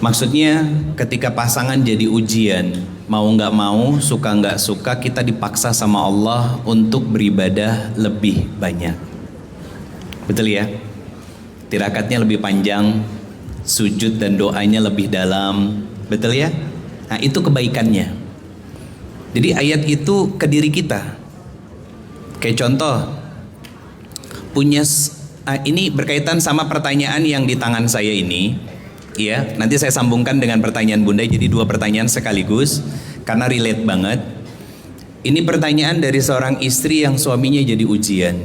Maksudnya ketika pasangan jadi ujian, mau nggak mau, suka nggak suka, kita dipaksa sama Allah untuk beribadah lebih banyak. Betul ya? Tirakatnya lebih panjang, sujud dan doanya lebih dalam. Betul ya? Nah, itu kebaikannya. Jadi ayat itu ke diri kita. Kayak contoh, ini berkaitan sama pertanyaan yang di tangan saya ini. Ya, nanti saya sambungkan dengan pertanyaan Bunda, jadi 2 pertanyaan sekaligus karena relate banget. Ini pertanyaan dari seorang istri yang suaminya jadi ujian.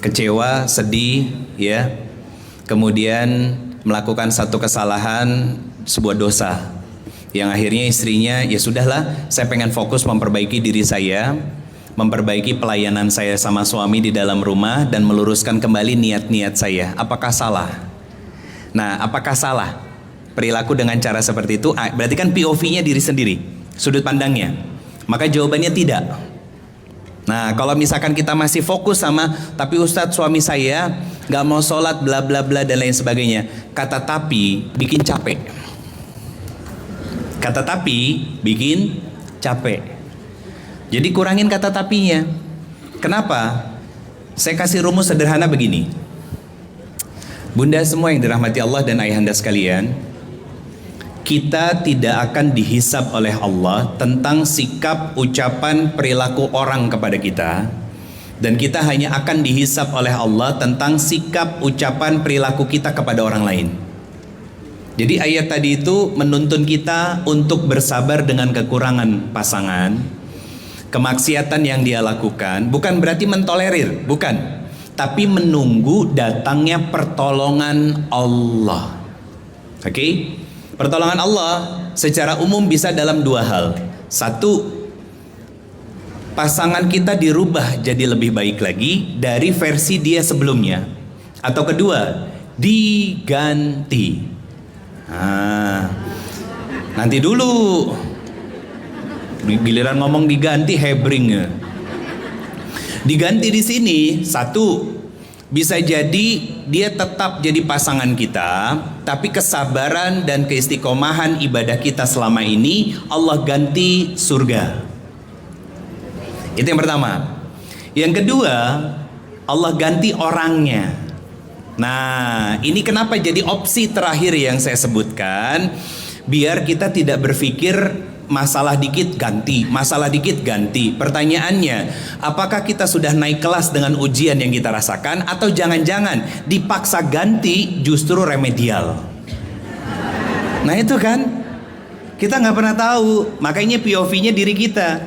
Kecewa, sedih, ya. Kemudian melakukan satu kesalahan, sebuah dosa. Yang akhirnya istrinya, ya sudahlah, saya pengen fokus memperbaiki diri saya, memperbaiki pelayanan saya sama suami di dalam rumah dan meluruskan kembali niat-niat saya. Apakah salah? Nah, apakah salah perilaku dengan cara seperti itu? Berarti kan POV-nya diri sendiri, sudut pandangnya. Maka jawabannya tidak. Nah, kalau misalkan kita masih fokus sama, tapi Ustadz suami saya gak mau sholat, bla bla bla dan lain sebagainya. Kata tapi bikin capek. Kata tapi bikin capek. Jadi kurangin kata tapinya. Kenapa? Saya kasih rumus sederhana begini. Bunda semua yang dirahmati Allah dan ayahanda sekalian, kita tidak akan dihisab oleh Allah tentang sikap, ucapan, perilaku orang kepada kita. Dan kita hanya akan dihisab oleh Allah tentang sikap, ucapan, perilaku kita kepada orang lain. Jadi ayat tadi itu menuntun kita untuk bersabar dengan kekurangan pasangan, kemaksiatan yang dia lakukan, bukan berarti mentolerir, bukan. Tapi menunggu datangnya pertolongan Allah. Oke? Pertolongan Allah secara umum bisa dalam 2 hal. 1, pasangan kita dirubah jadi lebih baik lagi dari versi dia sebelumnya. Atau kedua, diganti. Nanti dulu, giliran ngomong diganti hebring ya. Diganti di sini 1, bisa jadi dia tetap jadi pasangan kita, tapi kesabaran dan keistiqomahan ibadah kita selama ini Allah ganti surga. Itu yang pertama. Yang kedua, Allah ganti orangnya. Nah, ini kenapa jadi opsi terakhir yang saya sebutkan, biar kita tidak berpikir masalah dikit ganti, masalah dikit ganti. Pertanyaannya, apakah kita sudah naik kelas dengan ujian yang kita rasakan, atau jangan-jangan dipaksa ganti justru remedial? Nah itu kan, kita nggak pernah tahu. Makanya POV-nya diri kita.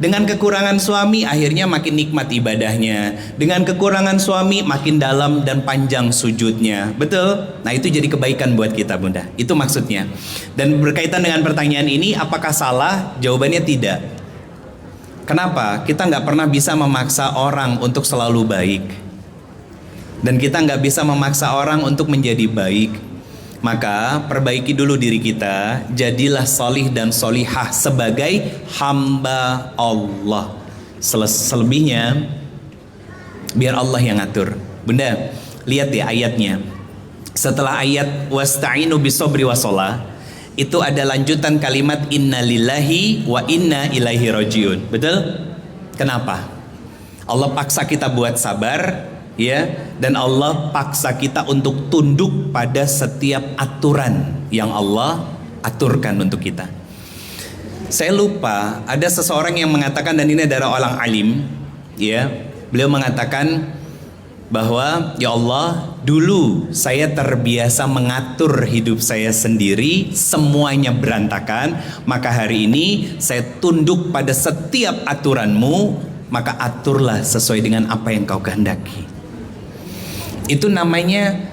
Dengan kekurangan suami akhirnya makin nikmat ibadahnya. Dengan kekurangan suami makin dalam dan panjang sujudnya. Betul? Nah itu jadi kebaikan buat kita bunda. Itu maksudnya. Dan berkaitan dengan pertanyaan ini, apakah salah? Jawabannya tidak. Kenapa? Kita nggak pernah bisa memaksa orang untuk selalu baik. Dan kita nggak bisa memaksa orang untuk menjadi baik. Maka perbaiki dulu diri kita, jadilah solih dan solihah sebagai hamba Allah. Selebihnya biar Allah yang ngatur. Bunda, lihat ya ayatnya. Setelah ayat wasta'inu bisobri wasolah, itu ada lanjutan kalimat inna lillahi wa inna ilaihi rajiun. Betul? Kenapa? Allah paksa kita buat sabar, ya, dan Allah paksa kita untuk tunduk pada setiap aturan yang Allah aturkan untuk kita. Saya lupa, ada seseorang yang mengatakan, dan ini adalah orang alim, ya, beliau mengatakan bahwa ya Allah, dulu saya terbiasa mengatur hidup saya sendiri, semuanya berantakan, maka hari ini saya tunduk pada setiap aturanmu, maka aturlah sesuai dengan apa yang kau kehendaki. Itu namanya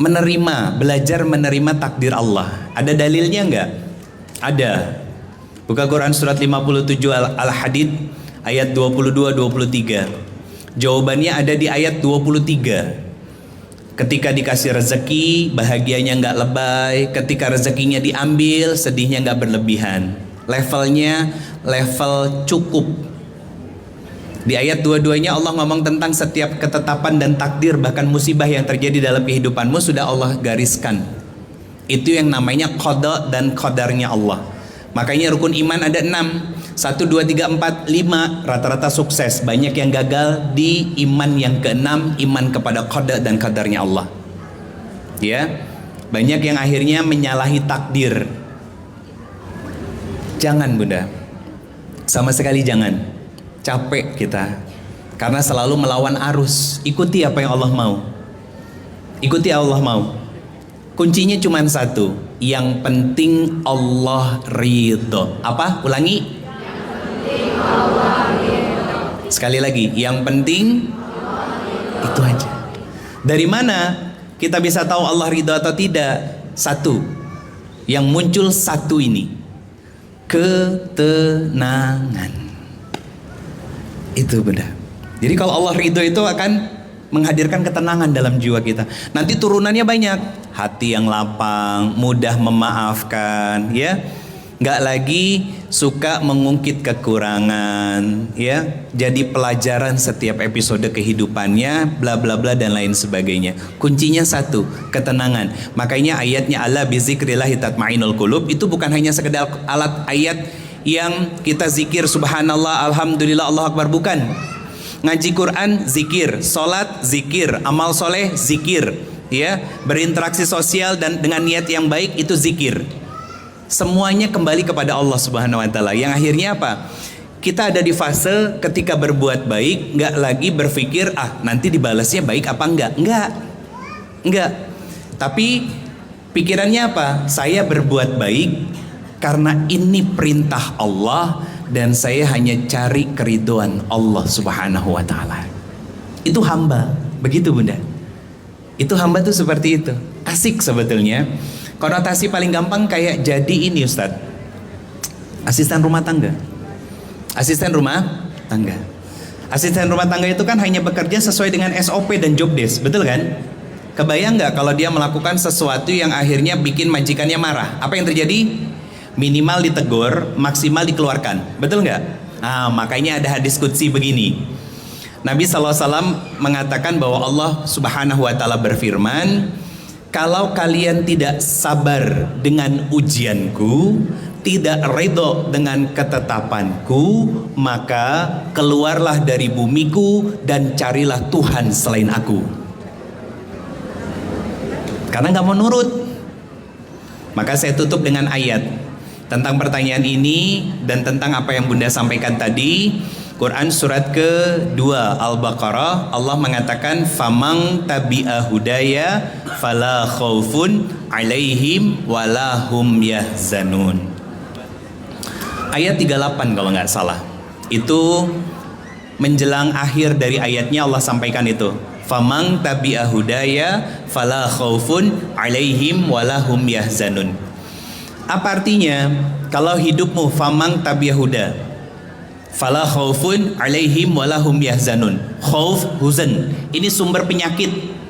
menerima, belajar menerima takdir Allah. Ada dalilnya enggak? Ada. Buka Quran surat 57 Al-Hadid ayat 22-23. Jawabannya ada di ayat 23. Ketika dikasih rezeki, bahagianya enggak lebay. Ketika rezekinya diambil, sedihnya enggak berlebihan. Levelnya level cukup. Di ayat 22-nya Allah ngomong tentang setiap ketetapan dan takdir, bahkan musibah yang terjadi dalam kehidupanmu sudah Allah gariskan. Itu yang namanya qada dan qadarnya Allah. Makanya rukun iman ada 6. 1, 2, 3, 4, 5 rata-rata sukses. Banyak yang gagal di iman yang ke-6, iman kepada qada dan qadarnya Allah. Ya, banyak yang akhirnya menyalahi takdir. Jangan bunda, sama sekali jangan. Capek kita karena selalu melawan arus. Ikuti apa yang Allah mau. Ikuti Allah mau. Kuncinya cuma satu, yang penting Allah ridho. Apa? Ulangi. Yang penting Allah ridho. Sekali lagi, yang penting itu aja. Dari mana kita bisa tahu Allah ridho atau tidak? Satu, yang muncul satu ini, ketenangan. Itu benda. Jadi kalau Allah ridho itu akan menghadirkan ketenangan dalam jiwa kita. Nanti turunannya banyak. Hati yang lapang, mudah memaafkan, ya. Nggak lagi suka mengungkit kekurangan, ya. Jadi pelajaran setiap episode kehidupannya, bla bla bla dan lain sebagainya. Kuncinya satu, ketenangan. Makanya ayatnya ala bizikrillahi tatmainul qulub itu bukan hanya sekedar alat ayat yang kita zikir subhanallah, alhamdulillah, Allah akbar, bukan. Ngaji Quran zikir, sholat zikir, amal soleh zikir, ya, berinteraksi sosial dan dengan niat yang baik itu zikir. Semuanya kembali kepada Allah Subhanahu wa taala. Yang akhirnya apa? Kita ada di fase ketika berbuat baik, nggak lagi berpikir nanti dibalasnya baik apa enggak. Tapi pikirannya apa? Saya berbuat baik karena ini perintah Allah dan saya hanya cari keridhaan Allah Subhanahu wa taala. Itu hamba, begitu bunda. Itu hamba tuh seperti itu. Asik sebetulnya. Konotasi paling gampang kayak jadi ini Ustadz, asisten rumah tangga. Asisten rumah tangga. Asisten rumah tangga itu kan hanya bekerja sesuai dengan SOP dan job desk, betul kan? Kebayang nggak kalau dia melakukan sesuatu yang akhirnya bikin majikannya marah? Apa yang terjadi? Minimal ditegur, maksimal dikeluarkan, betul nggak? Nah, makanya ada hadis qudsi begini. Nabi SAW mengatakan bahwa Allah Subhanahu wa taala berfirman, kalau kalian tidak sabar dengan ujianku, tidak ridho dengan ketetapanku, maka keluarlah dari bumiku dan carilah Tuhan selain aku. Karena nggak mau nurut. Maka saya tutup dengan ayat tentang pertanyaan ini dan tentang apa yang Bunda sampaikan tadi. Quran surat ke-2 Al-Baqarah, Allah mengatakan famang tabi'a hudaya fala khaufun alaihim wala hum yahzanun. Ayat 38 kalau nggak salah. Itu menjelang akhir dari ayatnya Allah sampaikan itu. Famang tabi'a hudaya fala khaufun alaihim walahum yahzanun. Apa artinya? Kalau hidupmu famang tabi'a huda fala khaufun alaihim walahum yahzanun. Khauf, huzan. Ini sumber penyakit.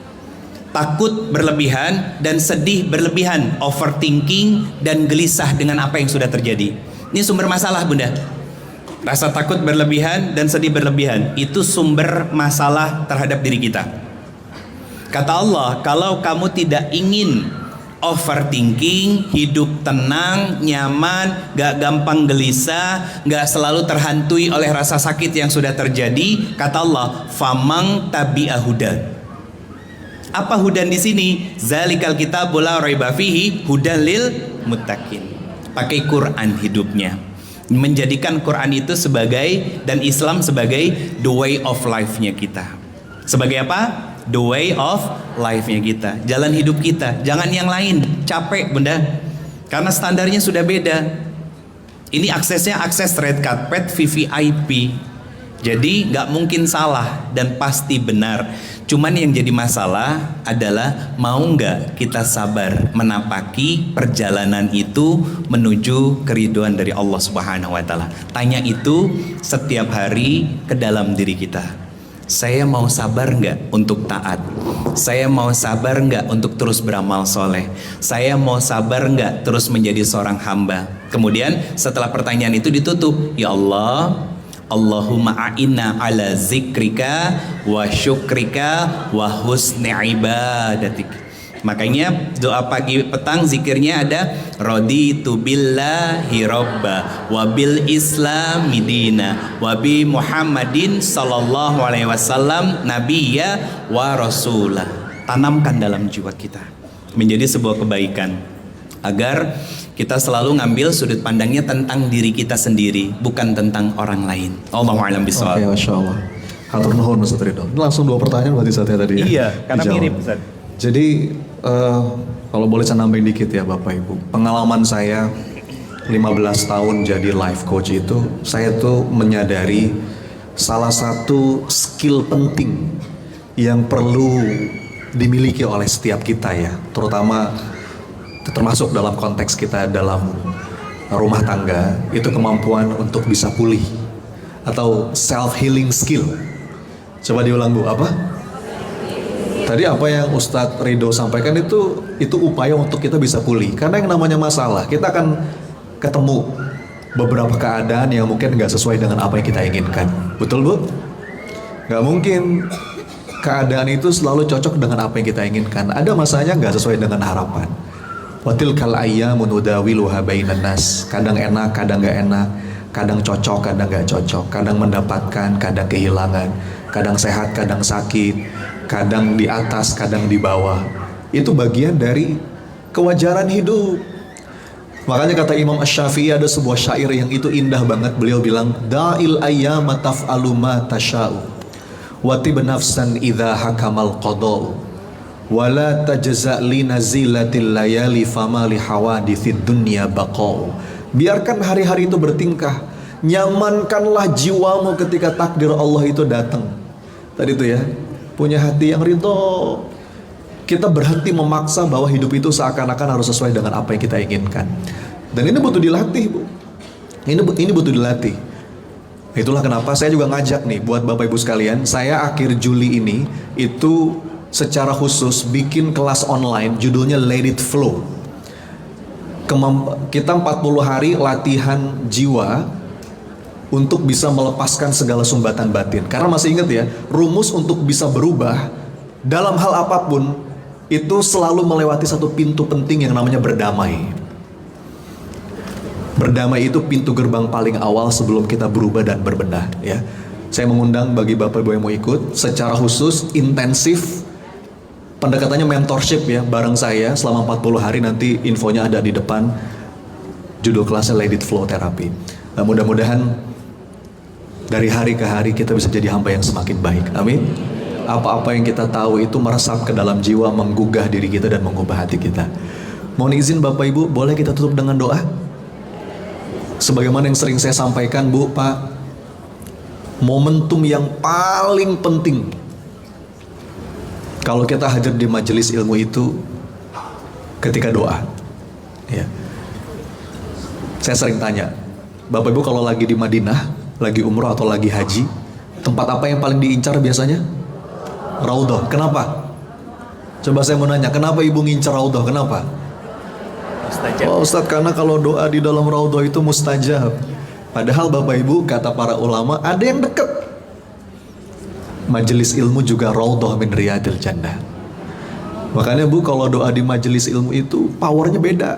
Takut berlebihan dan sedih berlebihan, overthinking dan gelisah dengan apa yang sudah terjadi. Ini sumber masalah, Bunda. Rasa takut berlebihan dan sedih berlebihan itu sumber masalah terhadap diri kita. Kata Allah, kalau kamu tidak ingin overthinking, hidup tenang, nyaman, gak gampang gelisah, gak selalu terhantui oleh rasa sakit yang sudah terjadi, kata Allah, famang tabi'a huda. Apa hudan di sini? Zalikal kitabul la raiba fihi hudan lil muttaqin. Pakai Quran hidupnya. Menjadikan Quran itu sebagai, dan Islam sebagai the way of life-nya kita. Sebagai apa? The way of life-nya kita. Jalan hidup kita. Jangan yang lain. Capek, Bunda. Karena standarnya sudah beda. Ini aksesnya akses red carpet VVIP. Jadi gak mungkin salah dan pasti benar. Cuman yang jadi masalah adalah mau nggak kita sabar menapaki perjalanan itu menuju keriduan dari Allah Subhanahu wa taala. Tanya itu setiap hari ke dalam diri kita. Saya mau sabar nggak untuk taat? Saya mau sabar nggak untuk terus beramal soleh? Saya mau sabar nggak terus menjadi seorang hamba? Kemudian setelah pertanyaan itu ditutup, ya Allah, Allahumma a'inna ala zikrika wa syukrika wa husni ibadatik. Makanya doa pagi petang zikirnya ada raditu billahi robba wa bil islami dina wa bi Muhammadin sallallahu alaihi wasallam nabiyya wa rasulah. Tanamkan dalam jiwa kita menjadi sebuah kebaikan agar kita selalu ngambil sudut pandangnya tentang diri kita sendiri, bukan tentang orang lain. Allahu a'lam bishawab. Oke, Masya Allah. Hatur nuhun Ustaz Ridho. Ini langsung 2 pertanyaan berarti saatnya tadi ya? Iya, karena Dijawab. mirip Ustaz. Jadi kalau boleh saya nambahin dikit ya Bapak Ibu. Pengalaman saya 15 tahun jadi life coach itu, saya tuh menyadari salah satu skill penting yang perlu dimiliki oleh setiap kita ya, termasuk dalam konteks kita dalam rumah tangga, itu kemampuan untuk bisa pulih atau self healing skill. Coba diulang Bu, apa? Tadi apa yang Ustadz Ridho sampaikan itu upaya untuk kita bisa pulih. Karena yang namanya masalah, kita akan ketemu beberapa keadaan yang mungkin gak sesuai dengan apa yang kita inginkan. Betul Bu? Gak mungkin keadaan itu selalu cocok dengan apa yang kita inginkan. Ada masanya gak sesuai dengan harapan. Watil kal ayyamu nudawiluha bainan nas. Kadang enak, kadang gak enak. Kadang cocok, kadang gak cocok. Kadang mendapatkan, kadang kehilangan. Kadang sehat, kadang sakit. Kadang di atas, kadang di bawah. Itu bagian dari kewajaran hidup. Makanya kata Imam Asy-Syafi'i ada sebuah syair yang itu indah banget. Beliau bilang, da'il ayyama taf'alu ma tasha'u wa tib nafsan idza hakamal qada'u wala tajza' li nazilatil layali fama li hawadithid dunya baqa'u. Biarkan hari-hari itu bertingkah, nyamankanlah jiwamu ketika takdir Allah itu datang. Tadi itu ya, punya hati yang ridho. Kita berhenti memaksa bahwa hidup itu seakan-akan harus sesuai dengan apa yang kita inginkan. Dan ini butuh dilatih Bu. Ini butuh dilatih. Itulah kenapa saya juga ngajak nih buat Bapak Ibu sekalian, saya akhir Juli ini itu secara khusus bikin kelas online judulnya Let It Flow. Kita 40 hari latihan jiwa untuk bisa melepaskan segala sumbatan batin. Karena masih ingat ya, rumus untuk bisa berubah dalam hal apapun itu selalu melewati satu pintu penting yang namanya berdamai. Berdamai itu pintu gerbang paling awal sebelum kita berubah dan berbenah ya. Saya mengundang bagi Bapak Ibu yang mau ikut secara khusus intensif, pendekatannya mentorship ya bareng saya selama 40 hari. Nanti infonya ada di depan. Judul kelasnya Let It Flow Therapy. Nah, mudah-mudahan dari hari ke hari kita bisa jadi hamba yang semakin baik. Amin. Apa-apa yang kita tahu itu meresap ke dalam jiwa, menggugah diri kita dan mengubah hati kita. Mohon izin Bapak Ibu, boleh kita tutup dengan doa? Sebagaimana yang sering saya sampaikan Bu, Pak, momentum yang paling penting kalau kita hadir di majelis ilmu itu ketika doa. Ya. Saya sering tanya, Bapak Ibu kalau lagi di Madinah, lagi umroh atau lagi haji, tempat apa yang paling diincar biasanya? Raudhah. Kenapa? Coba saya mau nanya, kenapa ibu ngincar Raudhah? Kenapa? Mustajab. Oh Ustadz, karena kalau doa di dalam Raudhah itu mustajab. Padahal Bapak Ibu, kata para ulama, ada yang dekat. Majelis ilmu juga Raudhah min Riyadil Jannah. Makanya Bu, kalau doa di majelis ilmu itu powernya beda.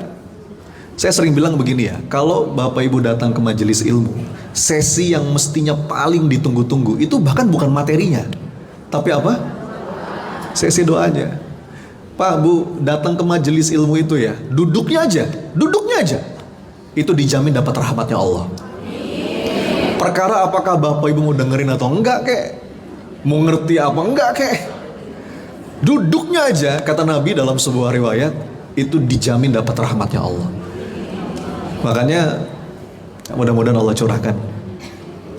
Saya sering bilang begini ya, kalau Bapak Ibu datang ke majelis ilmu, sesi yang mestinya paling ditunggu-tunggu itu bahkan bukan materinya, tapi apa? Sesi doanya. Pak Bu, datang ke majelis ilmu itu ya, duduknya aja, itu dijamin dapat rahmatnya Allah. Perkara apakah Bapak Ibu mau dengerin atau enggak kek, mau ngerti apa enggak kek, duduknya aja, kata Nabi dalam sebuah riwayat, itu dijamin dapat rahmatnya Allah. Makanya mudah-mudahan Allah curahkan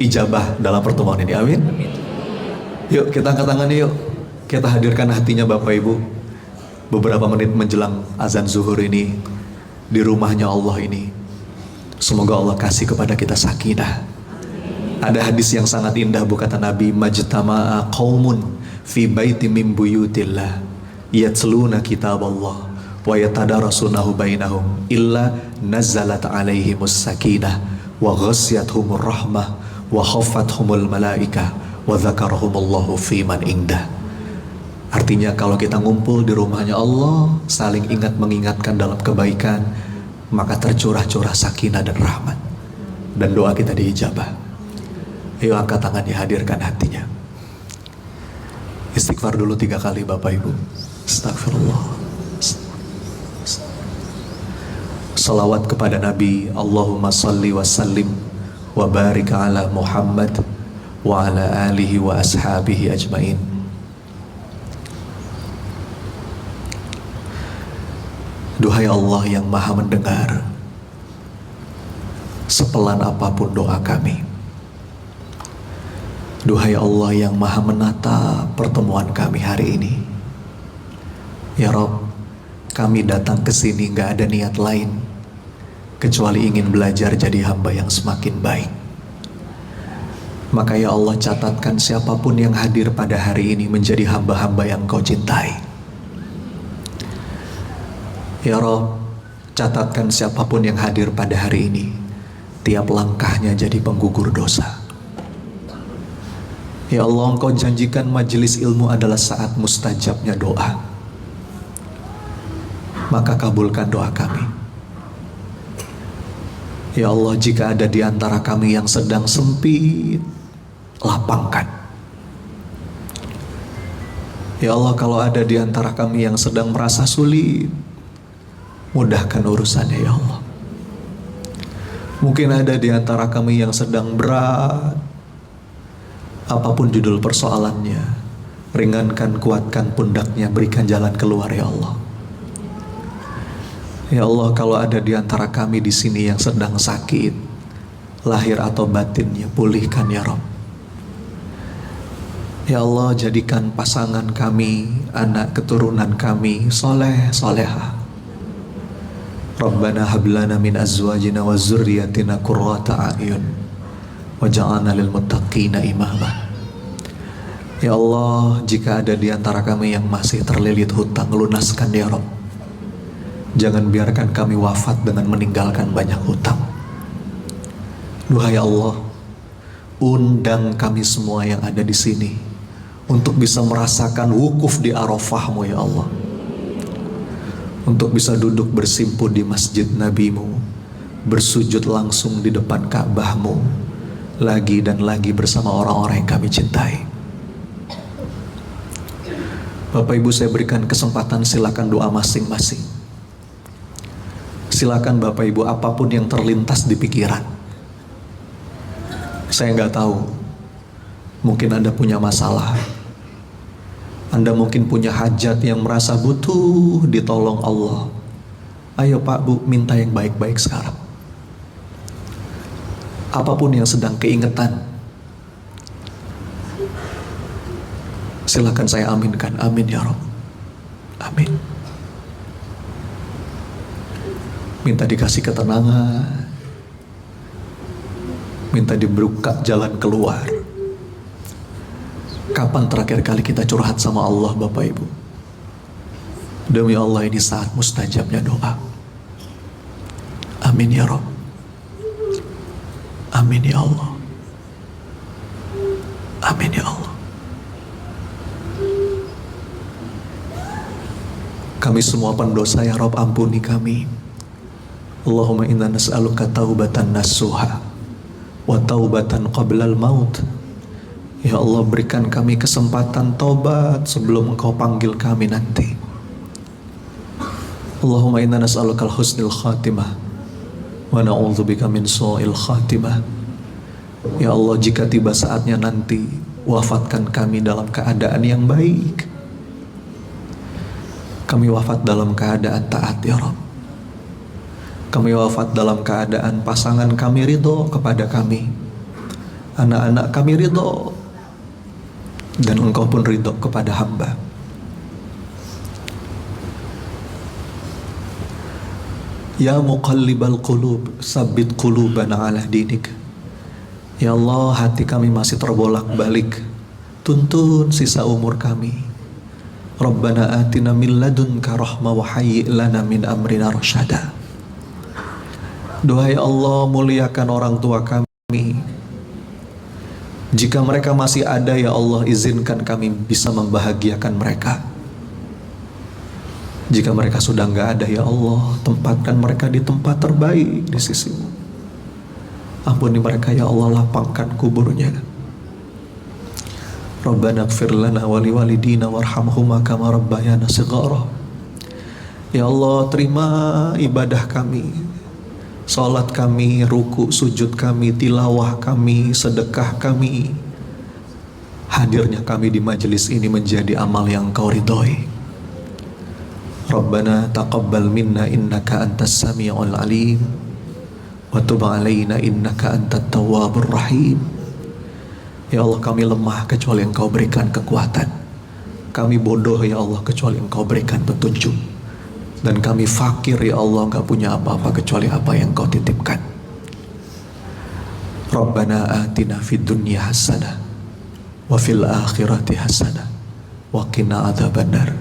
ijabah dalam pertemuan ini, amin. Yuk kita angkat tangannya, yuk kita hadirkan hatinya Bapak Ibu. Beberapa menit menjelang azan zuhur ini, di rumahnya Allah ini, semoga Allah kasih kepada kita sakinah. Ada hadis yang sangat indah, bu, kata Nabi, majtama'a qaumun fi baiti min buyutillah yatluna kitab Allah wa yatadarasunahu bainahum illa nazzalat alaihimus sakinah wa ghasyiyatuhumur rahmah wa khaffathumul malaikah wa dzakarahumullahu fi man indah. Artinya kalau kita ngumpul di rumahnya Allah, saling ingat mengingatkan dalam kebaikan, maka tercurah-curah sakinah dan rahmat, dan doa kita diijabah. Ayo angkat tangannya, hadirkan hatinya. Istighfar dulu 3 kali Bapak Ibu. Astagfirullah. Salawat kepada Nabi. Allahumma salli wa sallim wa barik ala Muhammad wa ala alihi wa ashabihi ajmain. Duhai Allah yang maha mendengar, sepelan apapun doa kami. Duhai Allah yang maha menata pertemuan kami hari ini. Ya Rob, kami datang ke sini gak ada niat lain kecuali ingin belajar jadi hamba yang semakin baik. Maka ya Allah, catatkan siapapun yang hadir pada hari ini menjadi hamba-hamba yang Kau cintai. Ya Rob, catatkan siapapun yang hadir pada hari ini, tiap langkahnya jadi penggugur dosa. Ya Allah, Engkau janjikan majelis ilmu adalah saat mustajabnya doa. Maka kabulkan doa kami. Ya Allah, jika ada di antara kami yang sedang sempit, lapangkan. Ya Allah, kalau ada di antara kami yang sedang merasa sulit, mudahkan urusannya ya Allah. Mungkin ada di antara kami yang sedang berat, apapun judul persoalannya, ringankan, kuatkan pundaknya, berikan jalan keluar ya Allah. Ya Allah, kalau ada di antara kami di sini yang sedang sakit, lahir atau batinnya, pulihkan ya Rabb. Ya Allah, jadikan pasangan kami, anak keturunan kami soleh, solehah. Rabbana hablana min azwajina wa zurriyatina qurrata a'yun waj'alna lil muttaqina imama. Ya Allah, jika ada di antara kami yang masih terlilit hutang, lunaskan ya Rabb. Jangan biarkan kami wafat dengan meninggalkan banyak hutang. Duhai Allah, undang kami semua yang ada di sini untuk bisa merasakan wukuf di Arafah-Mu ya Allah. Untuk bisa duduk bersimpuh di masjid Nabi-Mu, bersujud langsung di depan Ka'bah-Mu, lagi dan lagi bersama orang-orang yang kami cintai. Bapak Ibu, saya berikan kesempatan, silakan doa masing-masing. Silakan Bapak Ibu, apapun yang terlintas di pikiran. Saya nggak tahu, mungkin Anda punya masalah, Anda mungkin punya hajat yang merasa butuh ditolong Allah. Ayo Pak Bu, minta yang baik-baik sekarang. Apapun yang sedang keingetan, Silakan saya aminkan. Amin ya Rabb. Amin. Minta dikasih ketenangan, minta dibuka jalan keluar. Kapan terakhir kali kita curhat sama Allah, Bapak Ibu? Demi Allah, ini saat mustajabnya doa. Amin ya Rabb. Amin ya Allah. Amin ya Allah. Kami semua pendosa ya Rabb, ampuni kami. Allahumma inna nas'aluka taubatan nasuha wa taubatan qablal maut. Ya Allah, berikan kami kesempatan taubat sebelum Engkau panggil kami nanti. Allahumma inna nas'aluka al-husnil khatimah wa na'udzubika min su'il khatimah. Ya Allah, jika tiba saatnya nanti, wafatkan kami dalam keadaan yang baik. Kami wafat dalam keadaan taat ya Rabb. Kami wafat dalam keadaan pasangan kami ridho kepada kami, anak-anak kami ridho, dan Engkau pun ridho kepada hamba. Ya muqallibal qulub, sabbit qulubana ala dinik. Ya Allah, hati kami masih terbolak-balik. Tuntun sisa umur kami. Rabbana atina min ladunka rahmah wa hayyi' lana min amrina rasyada. Doa ya Allah, muliakan orang tua kami. Jika mereka masih ada ya Allah, izinkan kami bisa membahagiakan mereka. Jika mereka sudah nggak ada ya Allah, tempatkan mereka di tempat terbaik di sisimu. Ampuni mereka ya Allah, lapangkan kuburnya. Rabbana ighfir lana wa liwalidina warhamhuma kama rabbayana shighara. Ya Allah, terima ibadah kami, salat kami, ruku sujud kami, tilawah kami, sedekah kami. Hadirnya kami di majelis ini menjadi amal yang Kau ridhoi. Rabbana taqabbal minna innaka antas sami'ul alim wa tub alaina innaka antat tawwabur rahim. Ya Allah, kami lemah kecuali Engkau berikan kekuatan. Kami bodoh ya Allah kecuali Engkau berikan petunjuk. Dan kami fakir ya Allah, gak punya apa-apa kecuali apa yang Kau titipkan. Rabbana atina fid dunya hasanah wa fil akhirati hasanah wa qina adzabannar.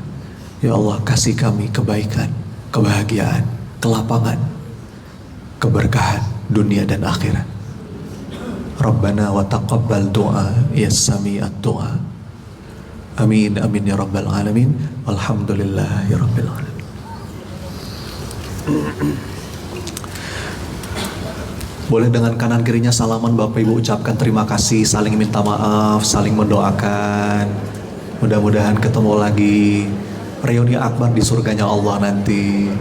Ya Allah, kasih kami kebaikan, kebahagiaan, kelapangan, keberkahan dunia dan akhirat. Rabbana wa taqabbal du'a ya sami'at du'a. Amin amin ya rabbal alamin. Walhamdulillahi rabbil alamin. Boleh dengan kanan kirinya salaman, Bapak Ibu ucapkan terima kasih, saling minta maaf, saling mendoakan. Mudah-mudahan ketemu lagi reuni akbar di surganya Allah nanti.